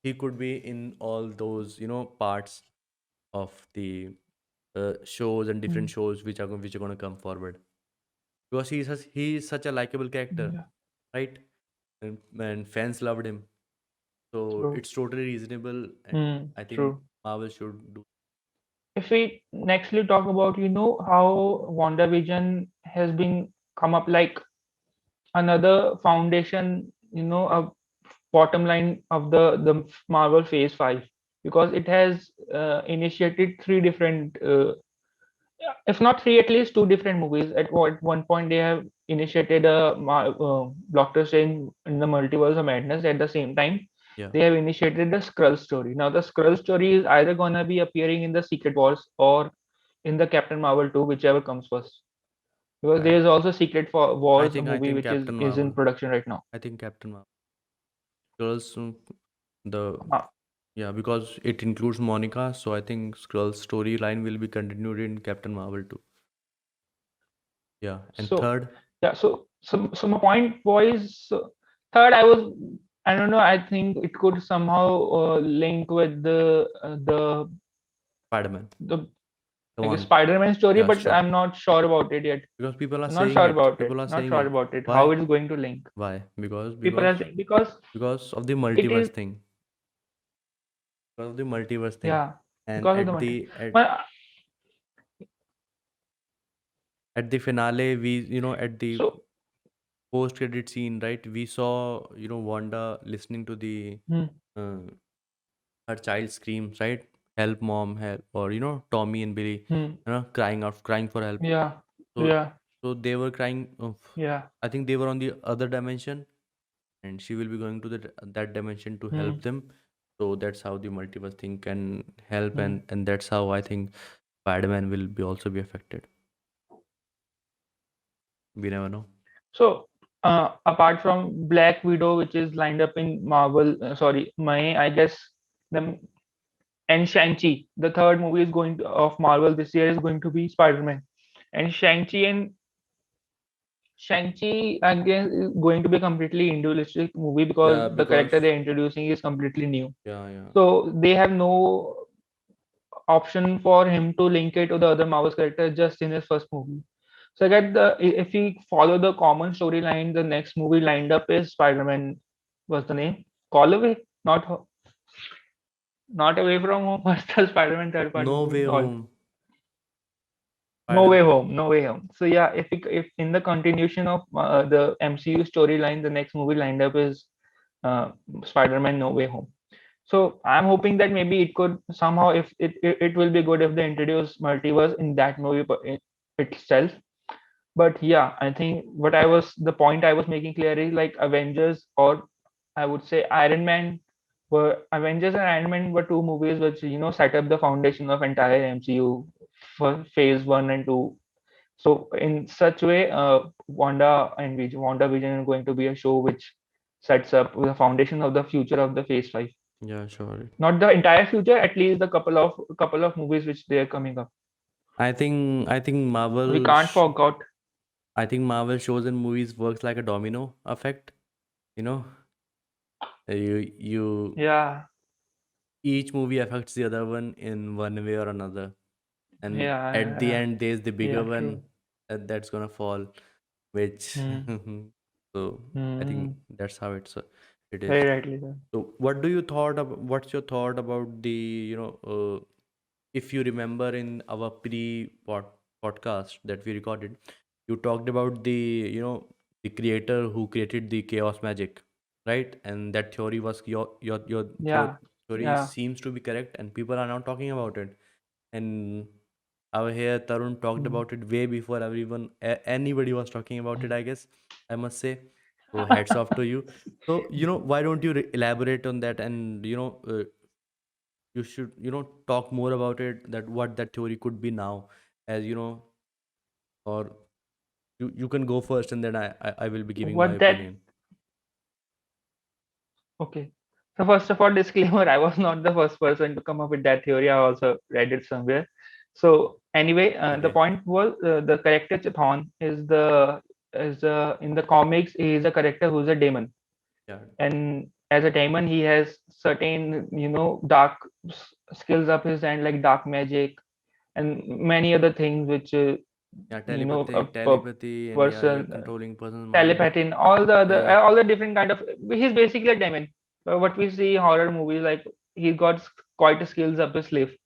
[SPEAKER 1] he could be in all those parts of the shows and
[SPEAKER 2] Hmm.
[SPEAKER 1] different shows which are going to come forward, because he is such a likable character,
[SPEAKER 2] Yeah,
[SPEAKER 1] right? And fans loved him, so
[SPEAKER 2] true.
[SPEAKER 1] it's totally reasonable, and
[SPEAKER 2] Hmm.
[SPEAKER 1] I think
[SPEAKER 2] True.
[SPEAKER 1] Marvel should do.
[SPEAKER 2] If we nextly talk about, how WandaVision has been come up like another foundation, a bottom line of the Marvel Phase 5, because it has initiated three different if not three, at least two different movies. One point, they have initiated a Doctor Strange in the Multiverse of Madness. At the same time,
[SPEAKER 1] Yeah,
[SPEAKER 2] they have initiated the Skrull story. Now, the Skrull story is either gonna be appearing in the Secret Wars or in the Captain Marvel 2, whichever comes first. Because there
[SPEAKER 1] I
[SPEAKER 2] is also Secret Wars
[SPEAKER 1] I
[SPEAKER 2] movie
[SPEAKER 1] think
[SPEAKER 2] which
[SPEAKER 1] Captain
[SPEAKER 2] is in
[SPEAKER 1] Marvel.
[SPEAKER 2] production right now.
[SPEAKER 1] I think Captain Marvel. Girls, the
[SPEAKER 2] Uh,
[SPEAKER 1] yeah, because it includes Monica, so I think Skrull's storyline will be continued in Captain Marvel too. Yeah, and
[SPEAKER 2] so
[SPEAKER 1] third,
[SPEAKER 2] yeah, so my point was, third, I don't know, I think it could somehow link with
[SPEAKER 1] Spider-Man.
[SPEAKER 2] the
[SPEAKER 1] Come
[SPEAKER 2] like a
[SPEAKER 1] on,
[SPEAKER 2] Spider-Man story,
[SPEAKER 1] yeah,
[SPEAKER 2] but
[SPEAKER 1] sure.
[SPEAKER 2] I'm not sure about it yet.
[SPEAKER 1] Because people are
[SPEAKER 2] I'm not
[SPEAKER 1] saying
[SPEAKER 2] sure
[SPEAKER 1] it.
[SPEAKER 2] about it.
[SPEAKER 1] People are
[SPEAKER 2] Not
[SPEAKER 1] saying
[SPEAKER 2] sure
[SPEAKER 1] it.
[SPEAKER 2] about it. How
[SPEAKER 1] Why?
[SPEAKER 2] it is going to link.
[SPEAKER 1] Why?
[SPEAKER 2] People are saying
[SPEAKER 1] Because of the
[SPEAKER 2] it is
[SPEAKER 1] multiverse thing. Because of the multiverse thing.
[SPEAKER 2] yeah,
[SPEAKER 1] And
[SPEAKER 2] because of the multi.
[SPEAKER 1] at
[SPEAKER 2] But
[SPEAKER 1] the finale, we at the
[SPEAKER 2] so
[SPEAKER 1] post credit scene, right? We saw Wanda listening to the
[SPEAKER 2] hmm,
[SPEAKER 1] uh, her child screams, right? Help, mom, help, or Tommy and Billy,
[SPEAKER 2] hmm,
[SPEAKER 1] crying for help.
[SPEAKER 2] yeah,
[SPEAKER 1] So
[SPEAKER 2] yeah,
[SPEAKER 1] they were crying.
[SPEAKER 2] yeah,
[SPEAKER 1] I think they were on the other dimension, and she will be going to that dimension to
[SPEAKER 2] hmm,
[SPEAKER 1] help them. So that's how the multiverse thing can help,
[SPEAKER 2] hmm.
[SPEAKER 1] and that's how I think Spider-Man will be also be affected. We never know.
[SPEAKER 2] So apart from Black Widow, which is lined up in Marvel, sorry, May, I guess the and Shang-Chi, the third movie is of Marvel this year is going to be Spider-Man. And Shang-Chi again is going to be a completely individualistic movie because
[SPEAKER 1] Yeah,
[SPEAKER 2] the character
[SPEAKER 1] because
[SPEAKER 2] they're introducing is completely new.
[SPEAKER 1] yeah.
[SPEAKER 2] So they have no option for him to link it to the other Marvel's character just in his first movie. So I get if we follow the common storyline, the next movie lined up is Spider-Man. What's the name? Call Away? Not Away from Home. What's the Spider-Man third part
[SPEAKER 1] No
[SPEAKER 2] movie
[SPEAKER 1] Way
[SPEAKER 2] called?
[SPEAKER 1] Home.
[SPEAKER 2] No Way
[SPEAKER 1] Spider-Man.
[SPEAKER 2] Home. No Way Home. So yeah, if in the continuation of the MCU storyline, the next movie lined up is uh, Spider-Man No Way Home. So I'm hoping that maybe it could somehow, if it will be good if they introduce multiverse in that movie itself. But yeah, I think the point I was making clear is like Avengers, or I would say Iron Man, were Avengers and Iron Man were two movies which set up the foundation of entire MCU for phase 1 and 2. So in such way, WandaVision is going to be a show which sets up the foundation of the future of the phase 5.
[SPEAKER 1] Yeah, sure.
[SPEAKER 2] Not the entire future, at least the couple of movies which they are coming up.
[SPEAKER 1] I think
[SPEAKER 2] We
[SPEAKER 1] Marvel
[SPEAKER 2] can't forget.
[SPEAKER 1] I think Marvel shows and movies works like a domino effect. You know, you
[SPEAKER 2] Yeah,
[SPEAKER 1] each movie affects the other one in one way or another, and
[SPEAKER 2] yeah,
[SPEAKER 1] at the
[SPEAKER 2] yeah,
[SPEAKER 1] end there's the bigger
[SPEAKER 2] yeah,
[SPEAKER 1] one
[SPEAKER 2] true.
[SPEAKER 1] that's gonna fall, which
[SPEAKER 2] Hmm.
[SPEAKER 1] so I think
[SPEAKER 2] Hmm.
[SPEAKER 1] that's how it is.
[SPEAKER 2] Very rightly done.
[SPEAKER 1] So what's your thought about the if you remember in our podcast that we recorded, you talked about the the creator who created the chaos magic, right? And that theory was
[SPEAKER 2] Yeah,
[SPEAKER 1] theory
[SPEAKER 2] yeah.
[SPEAKER 1] seems to be correct, and people are now talking about it. And our here Tarun talked
[SPEAKER 2] Hmm.
[SPEAKER 1] about it way before anybody was talking about it, I guess, I must say. So hats off to you. So why don't you elaborate on that, and you should talk more about it, that what that theory could be now, as or you can go first, and then I will be giving my
[SPEAKER 2] What that
[SPEAKER 1] opinion.
[SPEAKER 2] Okay. So first of all, disclaimer, I was not the first person to come up with that theory. I also read it somewhere. So anyway, the
[SPEAKER 1] Okay.
[SPEAKER 2] point was the character Chithon is in the comics he is a character who's a demon,
[SPEAKER 1] Yeah.
[SPEAKER 2] and as a demon he has certain dark skills up his end like dark magic and many other things which
[SPEAKER 1] Yeah,
[SPEAKER 2] a
[SPEAKER 1] telepathy, and yeah, you're
[SPEAKER 2] person
[SPEAKER 1] controlling person's mind.
[SPEAKER 2] telepathy and all the
[SPEAKER 1] Yeah,
[SPEAKER 2] other
[SPEAKER 1] yeah.
[SPEAKER 2] all the different kind of he's basically a demon. What we see horror movies like he got quite a skills up his sleeve.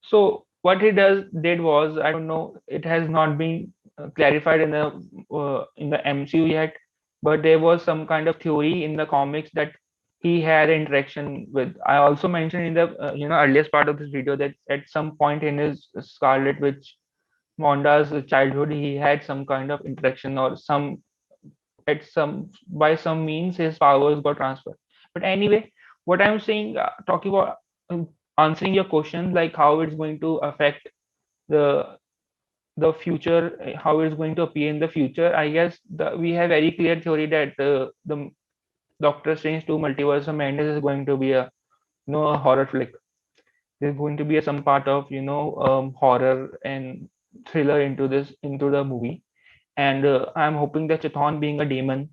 [SPEAKER 2] So what he did was, I don't know, it has not been clarified in the MCU yet, but there was some kind of theory in the comics that he had interaction with. I also mentioned in the earliest part of this video that at some point in his Scarlet Witch Wanda's childhood, he had some kind of interaction or some at some by some means his powers got transferred. But anyway, what I'm saying, talking about answering your question, like how it's going to affect the future, how it's going to appear in the future. I guess we have very clear theory that the Doctor Strange 2 Multiverse of Madness is going to be a a horror flick. There's going to be some part of horror and thriller into the movie, and I'm hoping that Chithon being a demon,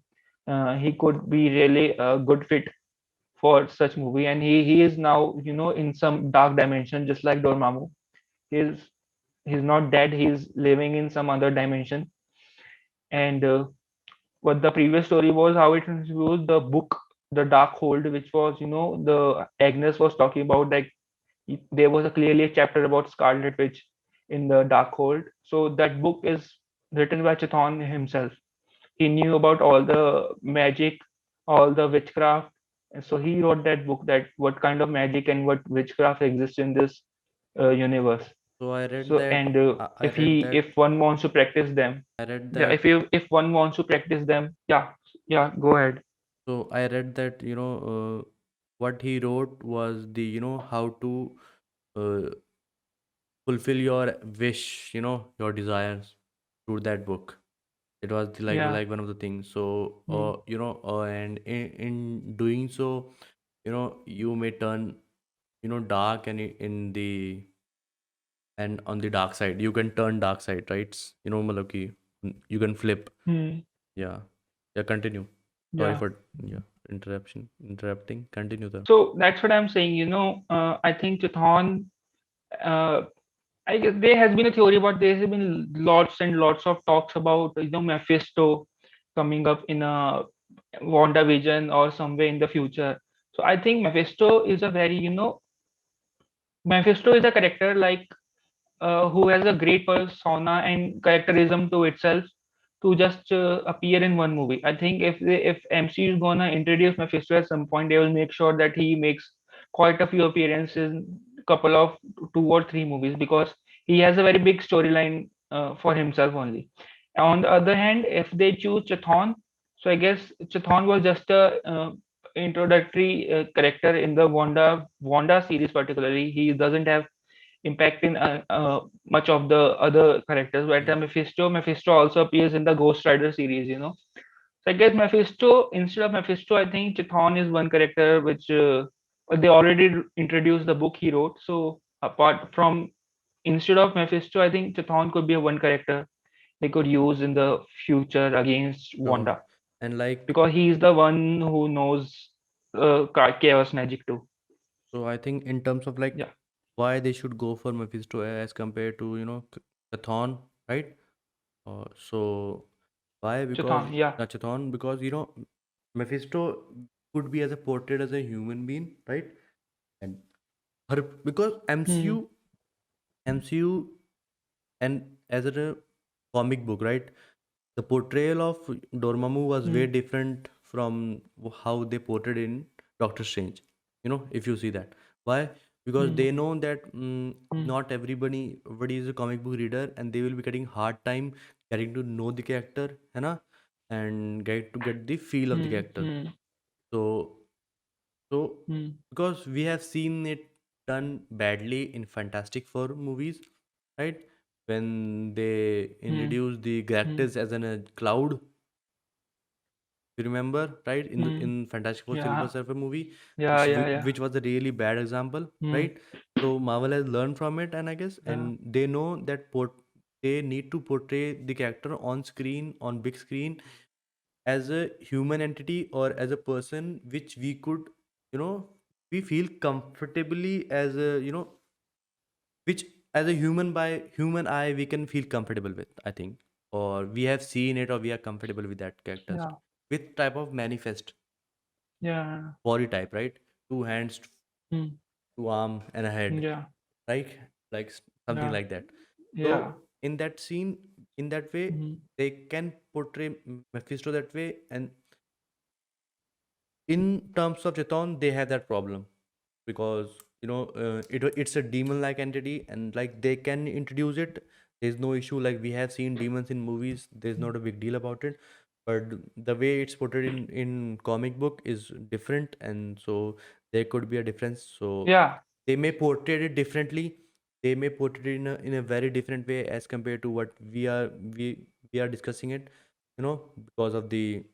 [SPEAKER 2] he could be really a good fit for such movie, and he is now in some dark dimension, just like Dormammu. He's he's not dead. He's living in some other dimension, and what the previous story was, how it introduced the book, the Dark Hold, which was the Agnes was talking about, like there was a clearly a chapter about Scarlet Witch in the Dark Hold. So that book is written by Chithon himself. He knew about all the magic, all the witchcraft. And so he wrote that book, that what kind of magic and what witchcraft exists in this universe.
[SPEAKER 1] So I read
[SPEAKER 2] So
[SPEAKER 1] that
[SPEAKER 2] and
[SPEAKER 1] I read that
[SPEAKER 2] if one wants to practice them,
[SPEAKER 1] I read
[SPEAKER 2] yeah,
[SPEAKER 1] that
[SPEAKER 2] if one wants to practice them, yeah, yeah, go ahead.
[SPEAKER 1] so I read that what he wrote was the how to uh, fulfill your wish, your desires through that book. It was
[SPEAKER 2] Yeah.
[SPEAKER 1] one of the things. So
[SPEAKER 2] Hmm.
[SPEAKER 1] and in doing so, you may turn dark, and in the and on the dark side you can turn dark side, right? Matlab ki, you can flip.
[SPEAKER 2] Hmm.
[SPEAKER 1] Yeah. Yeah, continue. Sorry
[SPEAKER 2] Yeah.
[SPEAKER 1] for yeah interrupting. Continue there.
[SPEAKER 2] So that's what I'm saying. I think Chithon. Uh, I guess there has been a theory about there has been lots and lots of talks about Mephisto coming up in a WandaVision or somewhere in the future. So I think Mephisto is a character like who has a great persona and characterism to itself to just appear in one movie. I think if MCU is gonna introduce Mephisto at some point, they will make sure that he makes quite a few appearances in couple of 2 or 3 movies because he has a very big storyline for himself only. On the other hand, if they choose Chathon, so I guess Chathon was just a introductory character in the Wanda series particularly. He doesn't have impact in much of the other characters. But
[SPEAKER 1] Yeah.
[SPEAKER 2] Mephisto also appears in the Ghost Rider series. So I guess Mephisto, instead of Mephisto, I think Chthon is one character which they already introduced the book he wrote. So apart from instead of Mephisto, I think Chthon could be a one character they could use in the future against
[SPEAKER 1] Sure.
[SPEAKER 2] Wanda
[SPEAKER 1] And like,
[SPEAKER 2] because he is the one who knows chaos magic too.
[SPEAKER 1] so I think in terms of like
[SPEAKER 2] Yeah,
[SPEAKER 1] why they should go for Mephisto as compared to, Chthon, right? So why? Because
[SPEAKER 2] Chthon. Yeah.
[SPEAKER 1] Chthon, because Mephisto could be as a portrayed as a human being, right? And her, because
[SPEAKER 2] Hmm.
[SPEAKER 1] MCU and as a comic book, right? The portrayal of Dormammu was
[SPEAKER 2] Hmm.
[SPEAKER 1] way different from how they portrayed in Doctor Strange. If you see that, why? Because
[SPEAKER 2] Hmm.
[SPEAKER 1] they know that
[SPEAKER 2] Hmm.
[SPEAKER 1] not everybody is a comic book reader, and they will be getting hard time getting to know the character, है ना? And get the feel of the
[SPEAKER 2] Hmm.
[SPEAKER 1] character.
[SPEAKER 2] Hmm.
[SPEAKER 1] So so,
[SPEAKER 2] Hmm.
[SPEAKER 1] because we have seen it done badly in Fantastic Four movies, right? When they
[SPEAKER 2] Hmm.
[SPEAKER 1] introduce the
[SPEAKER 2] Hmm.
[SPEAKER 1] Galactus as a cloud, you remember, right? In the
[SPEAKER 2] Hmm.
[SPEAKER 1] in Fantastic Four Silver
[SPEAKER 2] Yeah.
[SPEAKER 1] Surfer movie,
[SPEAKER 2] Yeah. Yeah. Yeah.
[SPEAKER 1] which was a really bad example,
[SPEAKER 2] Hmm.
[SPEAKER 1] right? So Marvel has learned from it, and I guess,
[SPEAKER 2] Yeah.
[SPEAKER 1] and they know that they need to portray the character on screen, on big screen, as a human entity or as a person which we could, you know we feel comfortably as a, which as a human eye we can feel comfortable with, I think, or we have seen it, or we are comfortable with that characters,
[SPEAKER 2] Yeah.
[SPEAKER 1] with type of manifest
[SPEAKER 2] Yeah.
[SPEAKER 1] body type, right? Two hands,
[SPEAKER 2] Hmm.
[SPEAKER 1] two arm, and a head,
[SPEAKER 2] Yeah.
[SPEAKER 1] right? Like something
[SPEAKER 2] Yeah.
[SPEAKER 1] like that. So
[SPEAKER 2] Yeah.
[SPEAKER 1] in that scene, in that way,
[SPEAKER 2] Hmm.
[SPEAKER 1] they can portray Mephisto that way. And in terms of Chetan, they have that problem, because it's a demon like entity, and like they can introduce it. There's no issue, like we have seen demons in movies, there's not a big deal about it. But the way it's portrayed in comic book is different, and so there could be a difference. So
[SPEAKER 2] Yeah.
[SPEAKER 1] they may portray it differently, they may portray it in a very different way as compared to what we are discussing it, because of the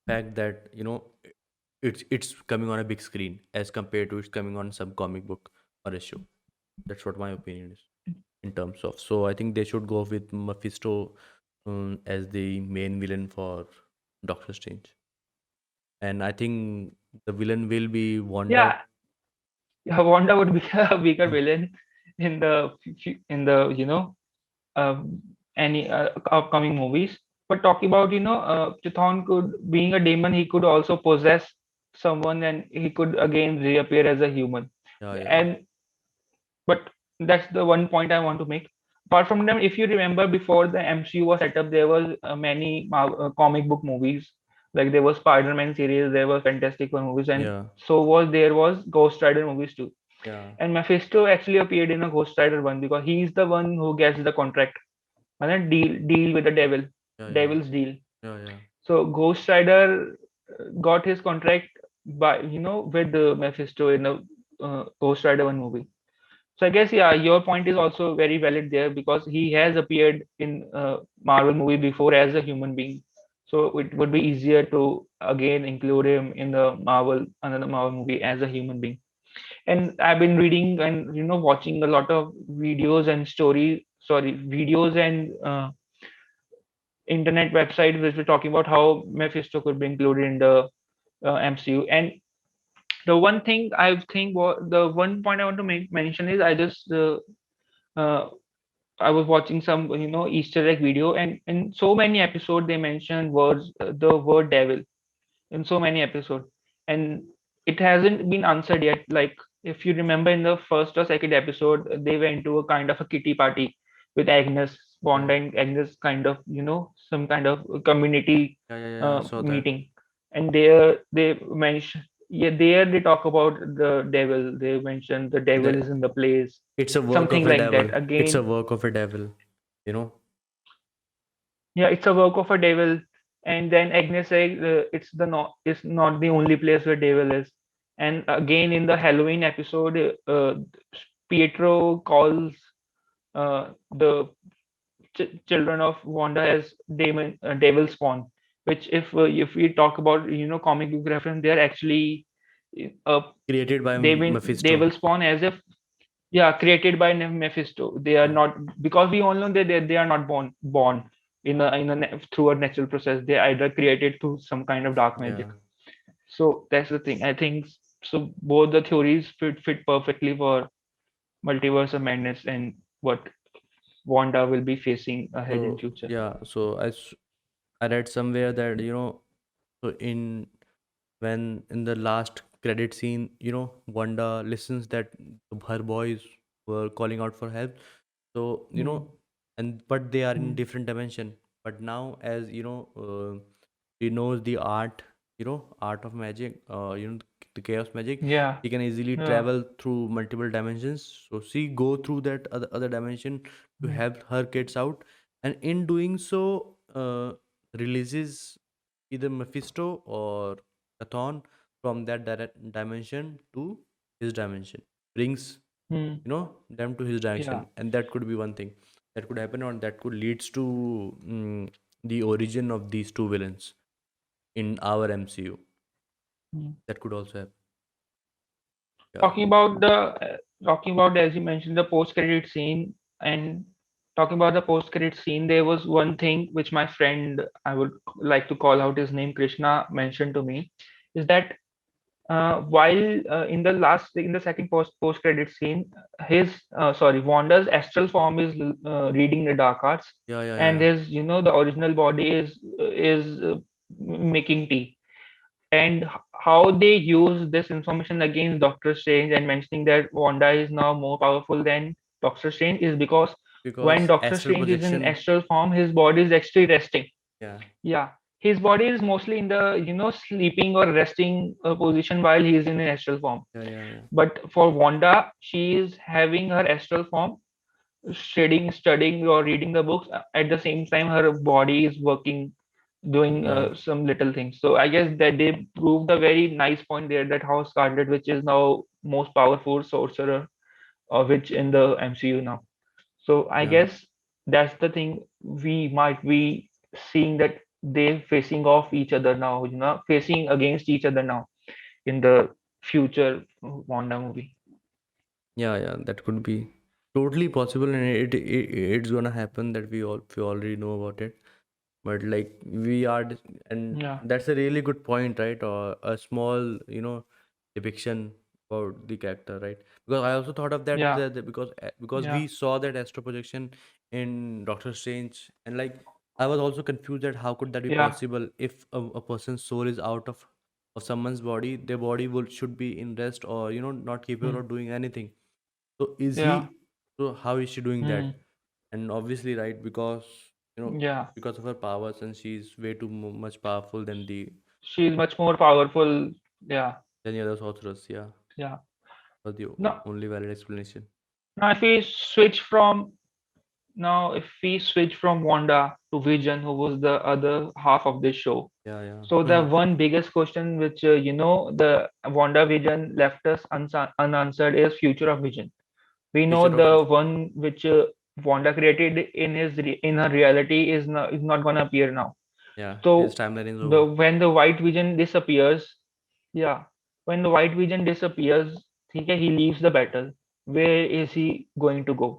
[SPEAKER 1] fact that it's coming on a big screen as compared to it's coming on some comic book or a show. That's what my opinion is in terms of. So I think they should go with Mephisto as the main villain for Doctor Strange, and I think the villain will be Wanda.
[SPEAKER 2] Yeah. Yeah. Wanda would be a bigger villain in the um, any upcoming movies. But talking about Chthon could being a demon, he could also possess someone, and he could again reappear as a human.
[SPEAKER 1] Yeah, yeah,
[SPEAKER 2] And but that's the one point I want to make. Apart from them, if you remember before the MCU was set up, there was many comic book movies. Like there was Spider-Man series, there was Fantastic Four movies, and
[SPEAKER 1] yeah,
[SPEAKER 2] so was Ghost Rider movies too.
[SPEAKER 1] yeah,
[SPEAKER 2] And Mephisto actually appeared in a Ghost Rider one because he's the one who gets the contract, and deal with the
[SPEAKER 1] yeah, yeah,
[SPEAKER 2] devil's deal.
[SPEAKER 1] yeah, yeah,
[SPEAKER 2] So Ghost Rider got his contract by with Mephisto in the Ghost Rider one movie. So I guess yeah, your point is also very valid there because he has appeared in Marvel movie before as a human being. So it would be easier to again include him in the another Marvel movie as a human being. And I've been reading and watching a lot of videos and internet websites which were talking about how Mephisto could be included in the MCU. And the one thing I think the one point I want to mention is uh, I was watching some Easter egg video, and in so many episodes they mentioned the word devil in so many episodes, and it hasn't been answered yet. Like if you remember in the first or second episode, they went to a kind of a kitty party with Agnes Bond
[SPEAKER 1] yeah,
[SPEAKER 2] and Agnes, kind of some kind of community
[SPEAKER 1] yeah, yeah, yeah. I saw that.
[SPEAKER 2] meeting, and there they mentioned. yeah, there they talk about the devil. They mention the devil is
[SPEAKER 1] That
[SPEAKER 2] in the place,
[SPEAKER 1] it's a work
[SPEAKER 2] something
[SPEAKER 1] of a
[SPEAKER 2] like that.
[SPEAKER 1] devil. It's a
[SPEAKER 2] Again,
[SPEAKER 1] work of a devil. You know.
[SPEAKER 2] yeah, it's a work of a devil. And then Agnes says it's not the only place where devil is. And again in the Halloween episode, Pietro calls the children of Wanda as devil spawn. Which, if we talk about comic book reference, they are actually uh,
[SPEAKER 1] Created by
[SPEAKER 2] devil
[SPEAKER 1] Mephisto.
[SPEAKER 2] spawn as if, yeah, created by Mephisto. They are
[SPEAKER 1] Yeah.
[SPEAKER 2] not, because we all know that they are not born through a natural process. They either created through some kind of dark magic.
[SPEAKER 1] Yeah.
[SPEAKER 2] So that's the thing. I think so. Both the theories fit perfectly for multiverse of madness and what Wanda will be facing ahead in
[SPEAKER 1] So
[SPEAKER 2] future.
[SPEAKER 1] yeah. So I read somewhere that so in when in the last credit scene, Wanda listens that her boys were calling out for help. So
[SPEAKER 2] Hmm.
[SPEAKER 1] and but they are in
[SPEAKER 2] Hmm.
[SPEAKER 1] different dimension. But now, as he knows the art, art of magic, the chaos magic.
[SPEAKER 2] Yeah.
[SPEAKER 1] He can easily
[SPEAKER 2] Yeah.
[SPEAKER 1] travel through multiple dimensions. So she go through that other dimension to
[SPEAKER 2] Hmm.
[SPEAKER 1] help her kids out, and in doing so, releases either Mephisto or Athon from that dimension to his dimension, brings
[SPEAKER 2] Hmm.
[SPEAKER 1] them to his
[SPEAKER 2] Yeah.
[SPEAKER 1] direction. And that could be one thing that could happen, or that could leads to the origin of these two villains in our MCU.
[SPEAKER 2] Hmm.
[SPEAKER 1] That could also happen. Yeah.
[SPEAKER 2] Talking about talking about, as you mentioned, the post credit scene, and talking about the post credit scene, there was one thing which my friend, I would like to call out his name, Krishna, mentioned to me, is that while in the second post credit scene, Wanda's astral form is reading the dark arts,
[SPEAKER 1] Yeah, yeah, yeah,
[SPEAKER 2] and
[SPEAKER 1] yeah.
[SPEAKER 2] his the original body is making tea. And how they use this information against Doctor Strange and mentioning that Wanda is now more powerful than Doctor Strange is because when
[SPEAKER 1] Because
[SPEAKER 2] Doctor
[SPEAKER 1] astral
[SPEAKER 2] Strange is in
[SPEAKER 1] projection.
[SPEAKER 2] astral form, his body is actually resting.
[SPEAKER 1] Yeah,
[SPEAKER 2] Yeah, his body is mostly in the sleeping or resting position while he is in an astral form.
[SPEAKER 1] yeah, yeah, yeah,
[SPEAKER 2] But for Wanda, she is having her astral form, studying or reading the books. At the same time, her body is working, doing
[SPEAKER 1] yeah,
[SPEAKER 2] some little things. So I guess that they proved a very nice point there, that how Scarlet Witch is now most powerful sorcerer of witch in the MCU now. So I
[SPEAKER 1] yeah,
[SPEAKER 2] guess that's the thing, we might be seeing that they facing off each other now, facing against each other now in the future Wanda movie.
[SPEAKER 1] yeah, yeah. That could be totally possible, and it's gonna happen. That we already know about it. But like we are, and
[SPEAKER 2] Yeah,
[SPEAKER 1] that's a really good point, right? Or a small, depiction about the character, right? Because I also thought of that,
[SPEAKER 2] yeah,
[SPEAKER 1] because
[SPEAKER 2] yeah,
[SPEAKER 1] we saw that astro projection in Doctor Strange, and like I was also confused that how could that be
[SPEAKER 2] yeah.
[SPEAKER 1] possible if a person's soul is out of someone's body, their body will should be in rest, or not capable
[SPEAKER 2] Hmm.
[SPEAKER 1] of doing anything. So is
[SPEAKER 2] Yeah.
[SPEAKER 1] he? So how is she doing
[SPEAKER 2] Hmm.
[SPEAKER 1] that? And obviously, right, because
[SPEAKER 2] Yeah.
[SPEAKER 1] because of her powers, and she's way too much powerful
[SPEAKER 2] She's much more powerful. Yeah.
[SPEAKER 1] than the other sorcerers. Yeah,
[SPEAKER 2] Yeah.
[SPEAKER 1] that's the
[SPEAKER 2] Now,
[SPEAKER 1] only valid explanation.
[SPEAKER 2] now if we switch from if we switch from Wanda to Vision, who was the other half of this show.
[SPEAKER 1] Yeah, yeah.
[SPEAKER 2] So the one biggest question which the Wanda Vision left us unanswered is future of Vision. We know
[SPEAKER 1] Future of
[SPEAKER 2] the
[SPEAKER 1] Vision.
[SPEAKER 2] one which Wanda created in her reality is not gonna appear now.
[SPEAKER 1] Yeah, his
[SPEAKER 2] So
[SPEAKER 1] timeline is
[SPEAKER 2] the
[SPEAKER 1] over.
[SPEAKER 2] when the White Vision disappears, yeah, when the White Vision disappears, he leaves the battle. Where is he going to go?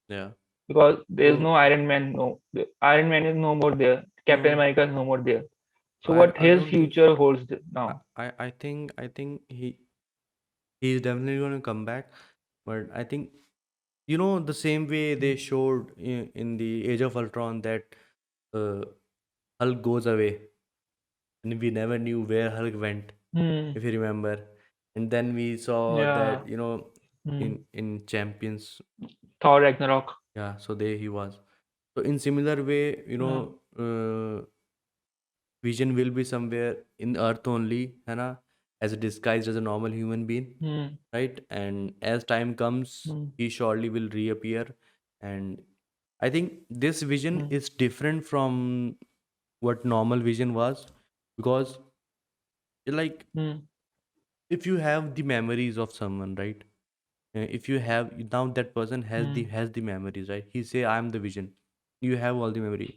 [SPEAKER 1] Yeah.
[SPEAKER 2] Because there's
[SPEAKER 1] So
[SPEAKER 2] no Iron Man. No, the Iron Man is no more there. Captain
[SPEAKER 1] no,
[SPEAKER 2] America is no more there. So
[SPEAKER 1] I
[SPEAKER 2] what
[SPEAKER 1] I
[SPEAKER 2] his
[SPEAKER 1] don't think.
[SPEAKER 2] future holds
[SPEAKER 1] I
[SPEAKER 2] now?
[SPEAKER 1] I think he's definitely going to come back, but I think the same way they showed in the Age of Ultron that uh, Hulk goes away, and we never knew where Hulk went,
[SPEAKER 2] Hmm.
[SPEAKER 1] if you remember. And then we saw
[SPEAKER 2] Yeah.
[SPEAKER 1] that
[SPEAKER 2] Hmm.
[SPEAKER 1] in Champions.
[SPEAKER 2] Thor Ragnarok.
[SPEAKER 1] Yeah, so there he was. So in similar way,
[SPEAKER 2] Yeah.
[SPEAKER 1] Vision will be somewhere in Earth only, है ना? as a disguise as a normal human being,
[SPEAKER 2] Hmm.
[SPEAKER 1] right? And as time comes,
[SPEAKER 2] Hmm.
[SPEAKER 1] he surely will reappear. And I think this vision
[SPEAKER 2] Hmm.
[SPEAKER 1] is different from what normal vision was, because like
[SPEAKER 2] Hmm.
[SPEAKER 1] if you have the memories of someone, right? If you have, now that person
[SPEAKER 2] Hmm.
[SPEAKER 1] has the memories, right? He say, I am the vision, you have all the memory,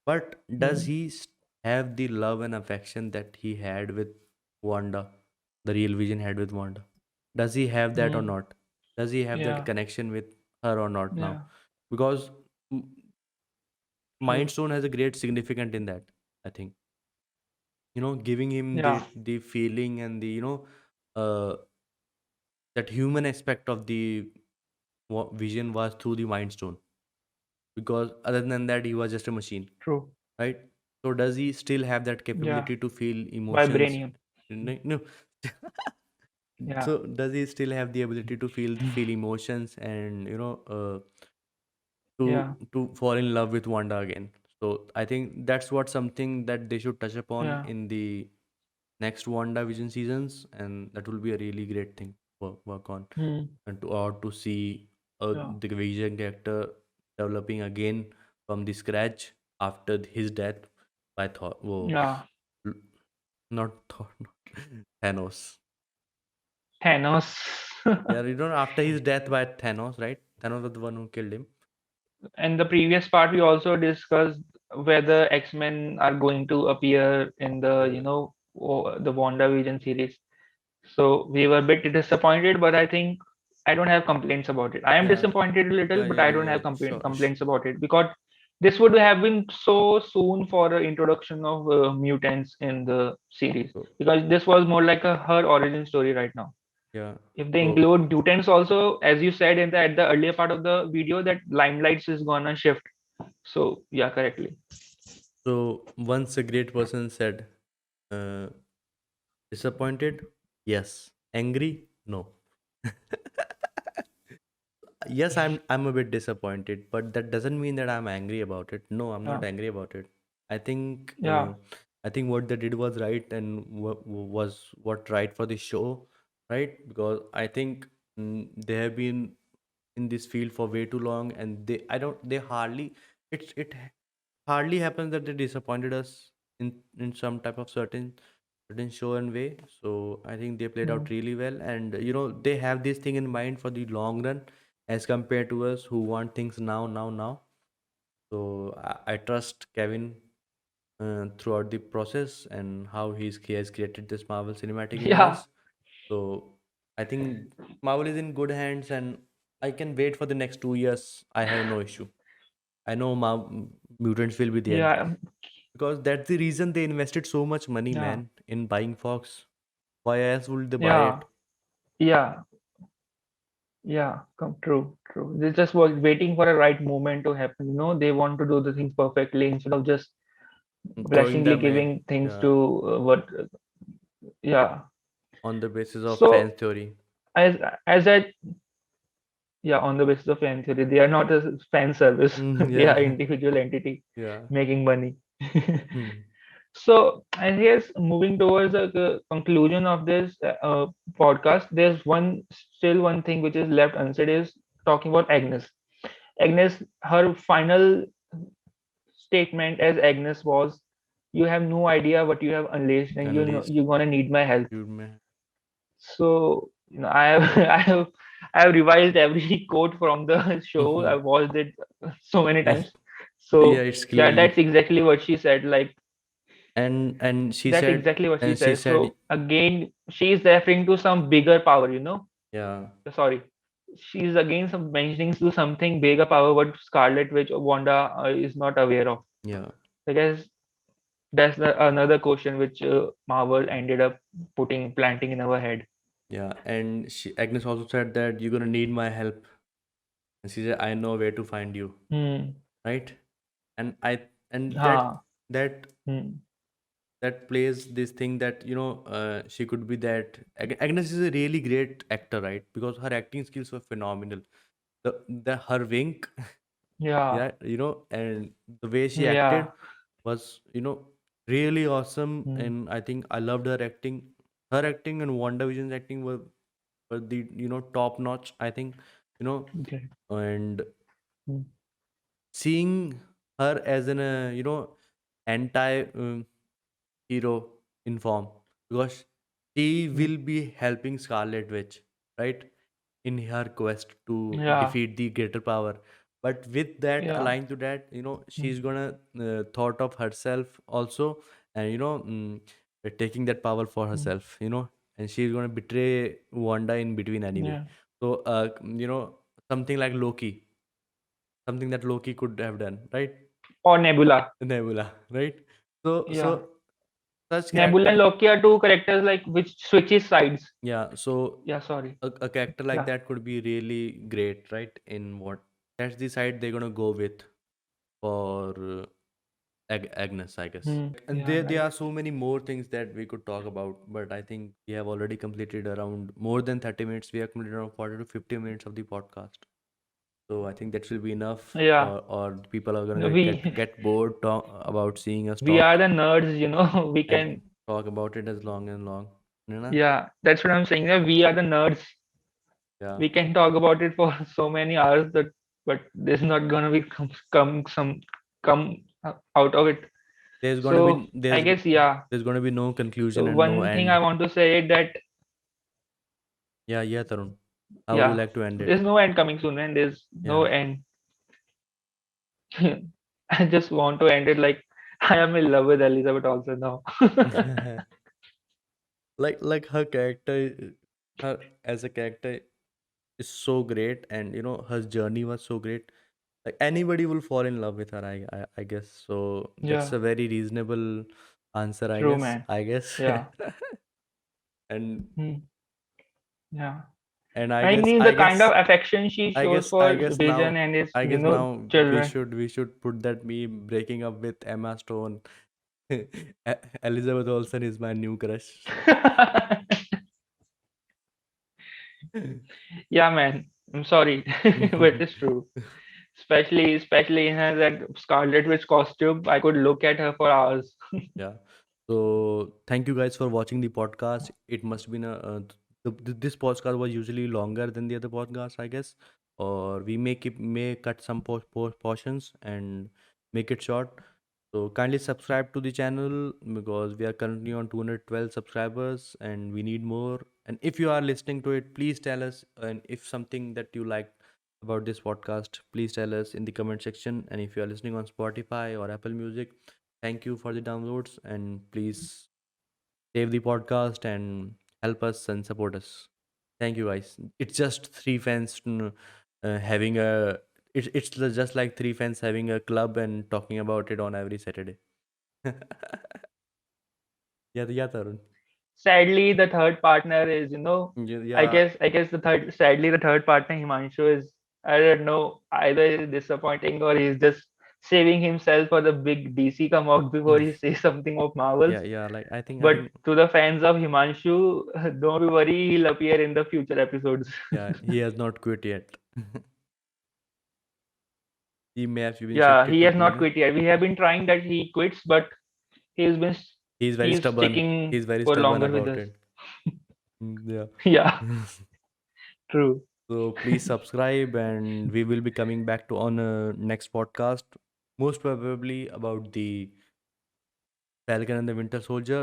[SPEAKER 1] but does
[SPEAKER 2] Hmm.
[SPEAKER 1] he have the love and affection that he had with Wanda, the real vision had with Wanda? Does he have that or
[SPEAKER 2] Hmm.
[SPEAKER 1] not? Does he have that
[SPEAKER 2] Yeah.
[SPEAKER 1] connection with her or not now?
[SPEAKER 2] Yeah.
[SPEAKER 1] Because Mind
[SPEAKER 2] True.
[SPEAKER 1] Stone has a great significance in that, I think. Giving him
[SPEAKER 2] Yeah.
[SPEAKER 1] the feeling and the uh, that human aspect of the vision was through the Mind Stone. Because other than that, he was just a machine,
[SPEAKER 2] True.
[SPEAKER 1] right? So does he still have that
[SPEAKER 2] Yeah.
[SPEAKER 1] capability to feel emotions?
[SPEAKER 2] Vibranium.
[SPEAKER 1] No. No.
[SPEAKER 2] Yeah.
[SPEAKER 1] So does he still have the ability to feel emotions and to
[SPEAKER 2] Yeah.
[SPEAKER 1] fall in love with Wanda again? So I think that's what something that they should touch upon
[SPEAKER 2] Yeah.
[SPEAKER 1] in the next WandaVision seasons, and that will be a really great thing to work on,
[SPEAKER 2] Hmm.
[SPEAKER 1] and to see
[SPEAKER 2] Yeah.
[SPEAKER 1] the Vision character developing again from the scratch after his death by Thor. Whoa,
[SPEAKER 2] Yeah.
[SPEAKER 1] not Thor, Thanos.
[SPEAKER 2] Thanos.
[SPEAKER 1] Yeah, after his death by Thanos, right? Thanos was the one who killed him.
[SPEAKER 2] In the previous part, we also discussed whether X-Men are going to appear in the,
[SPEAKER 1] Yeah,
[SPEAKER 2] the WandaVision series. So we were a bit disappointed, but I think I don't have complaints about it. I am
[SPEAKER 1] yeah,
[SPEAKER 2] disappointed a little, but I don't
[SPEAKER 1] yeah.
[SPEAKER 2] have
[SPEAKER 1] Sure.
[SPEAKER 2] complaints about it because this would have been so soon for the introduction of mutants in the series,
[SPEAKER 1] So,
[SPEAKER 2] because this was more like a her origin story right now.
[SPEAKER 1] yeah.
[SPEAKER 2] If they
[SPEAKER 1] So,
[SPEAKER 2] include mutants also, as you said at the earlier part of the video, that limelights is gonna shift. So yeah, correctly.
[SPEAKER 1] once a great person said, uh, disappointed? Yes. Angry? No. Yes, I'm a bit disappointed, but that doesn't mean that I'm angry about it. No, I'm not
[SPEAKER 2] Yeah,
[SPEAKER 1] angry about it. I think
[SPEAKER 2] yeah,
[SPEAKER 1] what they did was right, and was what right for the show, right? Because I think they have been in this field for way too long, and they hardly, it hardly happens that they disappointed us in some type of certain show and way. So I think they played
[SPEAKER 2] mm,
[SPEAKER 1] out really well, and they have this thing in mind for the long run, as compared to us who want things now. So I trust Kevin throughout the process, and how he has created this Marvel Cinematic
[SPEAKER 2] yeah,
[SPEAKER 1] Universe. So I think Marvel is in good hands, and I can wait for the next 2 years. I have no issue. I know mutants will be there,
[SPEAKER 2] yeah,
[SPEAKER 1] because that's the reason they invested so much money,
[SPEAKER 2] yeah,
[SPEAKER 1] man, in buying Fox. Why else would they buy
[SPEAKER 2] yeah,
[SPEAKER 1] it?
[SPEAKER 2] yeah. Yeah, come true, true. They just was waiting for a right moment to happen. They want to do the things perfectly instead of just
[SPEAKER 1] Throwing
[SPEAKER 2] blessingly
[SPEAKER 1] them away.
[SPEAKER 2] giving things
[SPEAKER 1] Yeah,
[SPEAKER 2] to what. Yeah.
[SPEAKER 1] on the basis of fan
[SPEAKER 2] So
[SPEAKER 1] theory.
[SPEAKER 2] as as I yeah, on the basis of fan theory, they are not a fan service. They are
[SPEAKER 1] Yeah,
[SPEAKER 2] individual entity
[SPEAKER 1] yeah.
[SPEAKER 2] making money.
[SPEAKER 1] Hmm.
[SPEAKER 2] So I guess moving towards the conclusion of this podcast, there's still one thing which is left unsaid is talking about Agnes. Agnes, her final statement as Agnes was, "You have no idea what you have unleashed, and
[SPEAKER 1] Unleashed.
[SPEAKER 2] you're gonna need my help."
[SPEAKER 1] You may.
[SPEAKER 2] So I have I have revised every quote from the show. I watched it so many
[SPEAKER 1] Yeah,
[SPEAKER 2] times.
[SPEAKER 1] yeah.
[SPEAKER 2] So
[SPEAKER 1] It's
[SPEAKER 2] yeah, that's
[SPEAKER 1] clearly.
[SPEAKER 2] exactly what she said. Like
[SPEAKER 1] And she
[SPEAKER 2] that's
[SPEAKER 1] said,
[SPEAKER 2] exactly what she
[SPEAKER 1] and she
[SPEAKER 2] says.
[SPEAKER 1] said,
[SPEAKER 2] So again, she is referring to some bigger power.
[SPEAKER 1] yeah,
[SPEAKER 2] Sorry, she's again mentioning to something bigger power, what Scarlet Witch or Wanda is not aware of.
[SPEAKER 1] yeah,
[SPEAKER 2] I guess that's another question which Marvel ended up planting in our head.
[SPEAKER 1] yeah. And Agnes also said that you're gonna need my help, and she said, I know where to find you,
[SPEAKER 2] Hmm.
[SPEAKER 1] right? And I and
[SPEAKER 2] Ha.
[SPEAKER 1] that
[SPEAKER 2] Hmm.
[SPEAKER 1] that plays this thing that she could be that. Agnes is a really great actor, right? Because her acting skills were phenomenal. The her wink,
[SPEAKER 2] Yeah.
[SPEAKER 1] yeah, and the way she
[SPEAKER 2] Yeah.
[SPEAKER 1] acted was really awesome,
[SPEAKER 2] Hmm.
[SPEAKER 1] and I think I loved her acting. her acting and WandaVision's acting were the top notch, I think. You know,
[SPEAKER 2] Okay.
[SPEAKER 1] and
[SPEAKER 2] Mm.
[SPEAKER 1] seeing her as an anti hero in form, because she
[SPEAKER 2] Mm.
[SPEAKER 1] will be helping Scarlet Witch, right, in her quest to
[SPEAKER 2] Yeah.
[SPEAKER 1] defeat the greater power. But with that,
[SPEAKER 2] Yeah.
[SPEAKER 1] aligned to that,
[SPEAKER 2] Mm.
[SPEAKER 1] she's gonna thought of herself also, and taking that power for
[SPEAKER 2] Mm.
[SPEAKER 1] herself, and she's gonna betray Wanda in between anyway.
[SPEAKER 2] Yeah.
[SPEAKER 1] So something like Loki, something that Loki could have done, right?
[SPEAKER 2] Or Nebula.
[SPEAKER 1] Nebula, right? So
[SPEAKER 2] Yeah.
[SPEAKER 1] such
[SPEAKER 2] Nebula and
[SPEAKER 1] character,
[SPEAKER 2] Loki are two characters like which switches sides.
[SPEAKER 1] yeah. So
[SPEAKER 2] Yeah, sorry.
[SPEAKER 1] a character like
[SPEAKER 2] Yeah.
[SPEAKER 1] that could be really great, right? In what that's the side they're gonna go with for Agnes, I guess.
[SPEAKER 2] Mm.
[SPEAKER 1] And
[SPEAKER 2] Yeah,
[SPEAKER 1] there
[SPEAKER 2] right.
[SPEAKER 1] are so many more things that we could talk about, but I think we have already completed around more than 30 minutes. We have completed around 40 to 50 minutes of the podcast. So I think that will be enough,
[SPEAKER 2] Yeah.
[SPEAKER 1] or people are gonna
[SPEAKER 2] We
[SPEAKER 1] get bored about seeing us
[SPEAKER 2] we are
[SPEAKER 1] talk
[SPEAKER 2] the nerds, we
[SPEAKER 1] and
[SPEAKER 2] can.
[SPEAKER 1] talk about it as long and long. You know?
[SPEAKER 2] Yeah, that's what I'm saying. That we are the nerds.
[SPEAKER 1] Yeah.
[SPEAKER 2] We can talk about it for so many hours that, but there's not gonna be come out of it.
[SPEAKER 1] There's gonna
[SPEAKER 2] So
[SPEAKER 1] be
[SPEAKER 2] I guess, yeah.
[SPEAKER 1] there's gonna be no
[SPEAKER 2] So
[SPEAKER 1] conclusion and no
[SPEAKER 2] one thing I
[SPEAKER 1] end.
[SPEAKER 2] want to say is that,
[SPEAKER 1] Yeah, yeah, Tarun. How would you
[SPEAKER 2] yeah,
[SPEAKER 1] like to end it?
[SPEAKER 2] there's no end coming soon, and there's no
[SPEAKER 1] Yeah.
[SPEAKER 2] end. I just want to end it like I am in love with Elizabeth also now.
[SPEAKER 1] Like her character, her as a character is so great, and her journey was so great. Like anybody will fall in love with her, I guess. So that's
[SPEAKER 2] Yeah,
[SPEAKER 1] a very reasonable answer, I
[SPEAKER 2] true,
[SPEAKER 1] guess.
[SPEAKER 2] man.
[SPEAKER 1] I guess.
[SPEAKER 2] Yeah.
[SPEAKER 1] and
[SPEAKER 2] Hmm. Yeah.
[SPEAKER 1] and
[SPEAKER 2] I think the kind of affection she
[SPEAKER 1] I
[SPEAKER 2] shows
[SPEAKER 1] guess I
[SPEAKER 2] for
[SPEAKER 1] guess
[SPEAKER 2] Vision
[SPEAKER 1] now
[SPEAKER 2] and his,
[SPEAKER 1] I guess now
[SPEAKER 2] children.
[SPEAKER 1] we should put that meme breaking up with Emma Stone. Elizabeth Olsen is my new crush.
[SPEAKER 2] Yeah, man. I'm sorry, but it's true. Especially in her that Scarlet Witch costume, I could look at her for hours.
[SPEAKER 1] Yeah. So thank you guys for watching the podcast. It must be this podcast was usually longer than the other podcasts, I guess, or we may cut some portions and make it short. So kindly subscribe to the channel because we are currently on 212 subscribers and we need more. And if you are listening to it, please tell us. And if something that you like about this podcast, please tell us in the comment section. And if you are listening on Spotify or Apple Music, thank you for the downloads and please save the podcast and help us and support us. Thank you guys. It's just three fans having a just like three fans having a club and talking about it on every Saturday. Yeah, yeah, Tarun.
[SPEAKER 2] Sadly, the third partner is,
[SPEAKER 1] Yeah,
[SPEAKER 2] I
[SPEAKER 1] yeah,
[SPEAKER 2] guess, sadly, the third partner, Himanshu, is, I don't know, either he's disappointing or he's just saving himself for the big DC come out before he says something of
[SPEAKER 1] yeah,
[SPEAKER 2] Marvels.
[SPEAKER 1] yeah. Like I
[SPEAKER 2] But
[SPEAKER 1] think,
[SPEAKER 2] to the fans of Himanshu, don't be worried, he'll appear in the future episodes.
[SPEAKER 1] yeah, he has not quit yet. He may have been
[SPEAKER 2] Yeah,
[SPEAKER 1] shifted
[SPEAKER 2] he
[SPEAKER 1] to
[SPEAKER 2] has not quit yet. We have been trying that he quits, but he's been
[SPEAKER 1] he's very
[SPEAKER 2] he's
[SPEAKER 1] stubborn.
[SPEAKER 2] sticking
[SPEAKER 1] He's very
[SPEAKER 2] for
[SPEAKER 1] stubborn
[SPEAKER 2] longer with
[SPEAKER 1] about
[SPEAKER 2] us.
[SPEAKER 1] it. Yeah.
[SPEAKER 2] Yeah, true.
[SPEAKER 1] So please subscribe, and we will be coming back to on a next podcast, most probably about the Falcon and the Winter Soldier.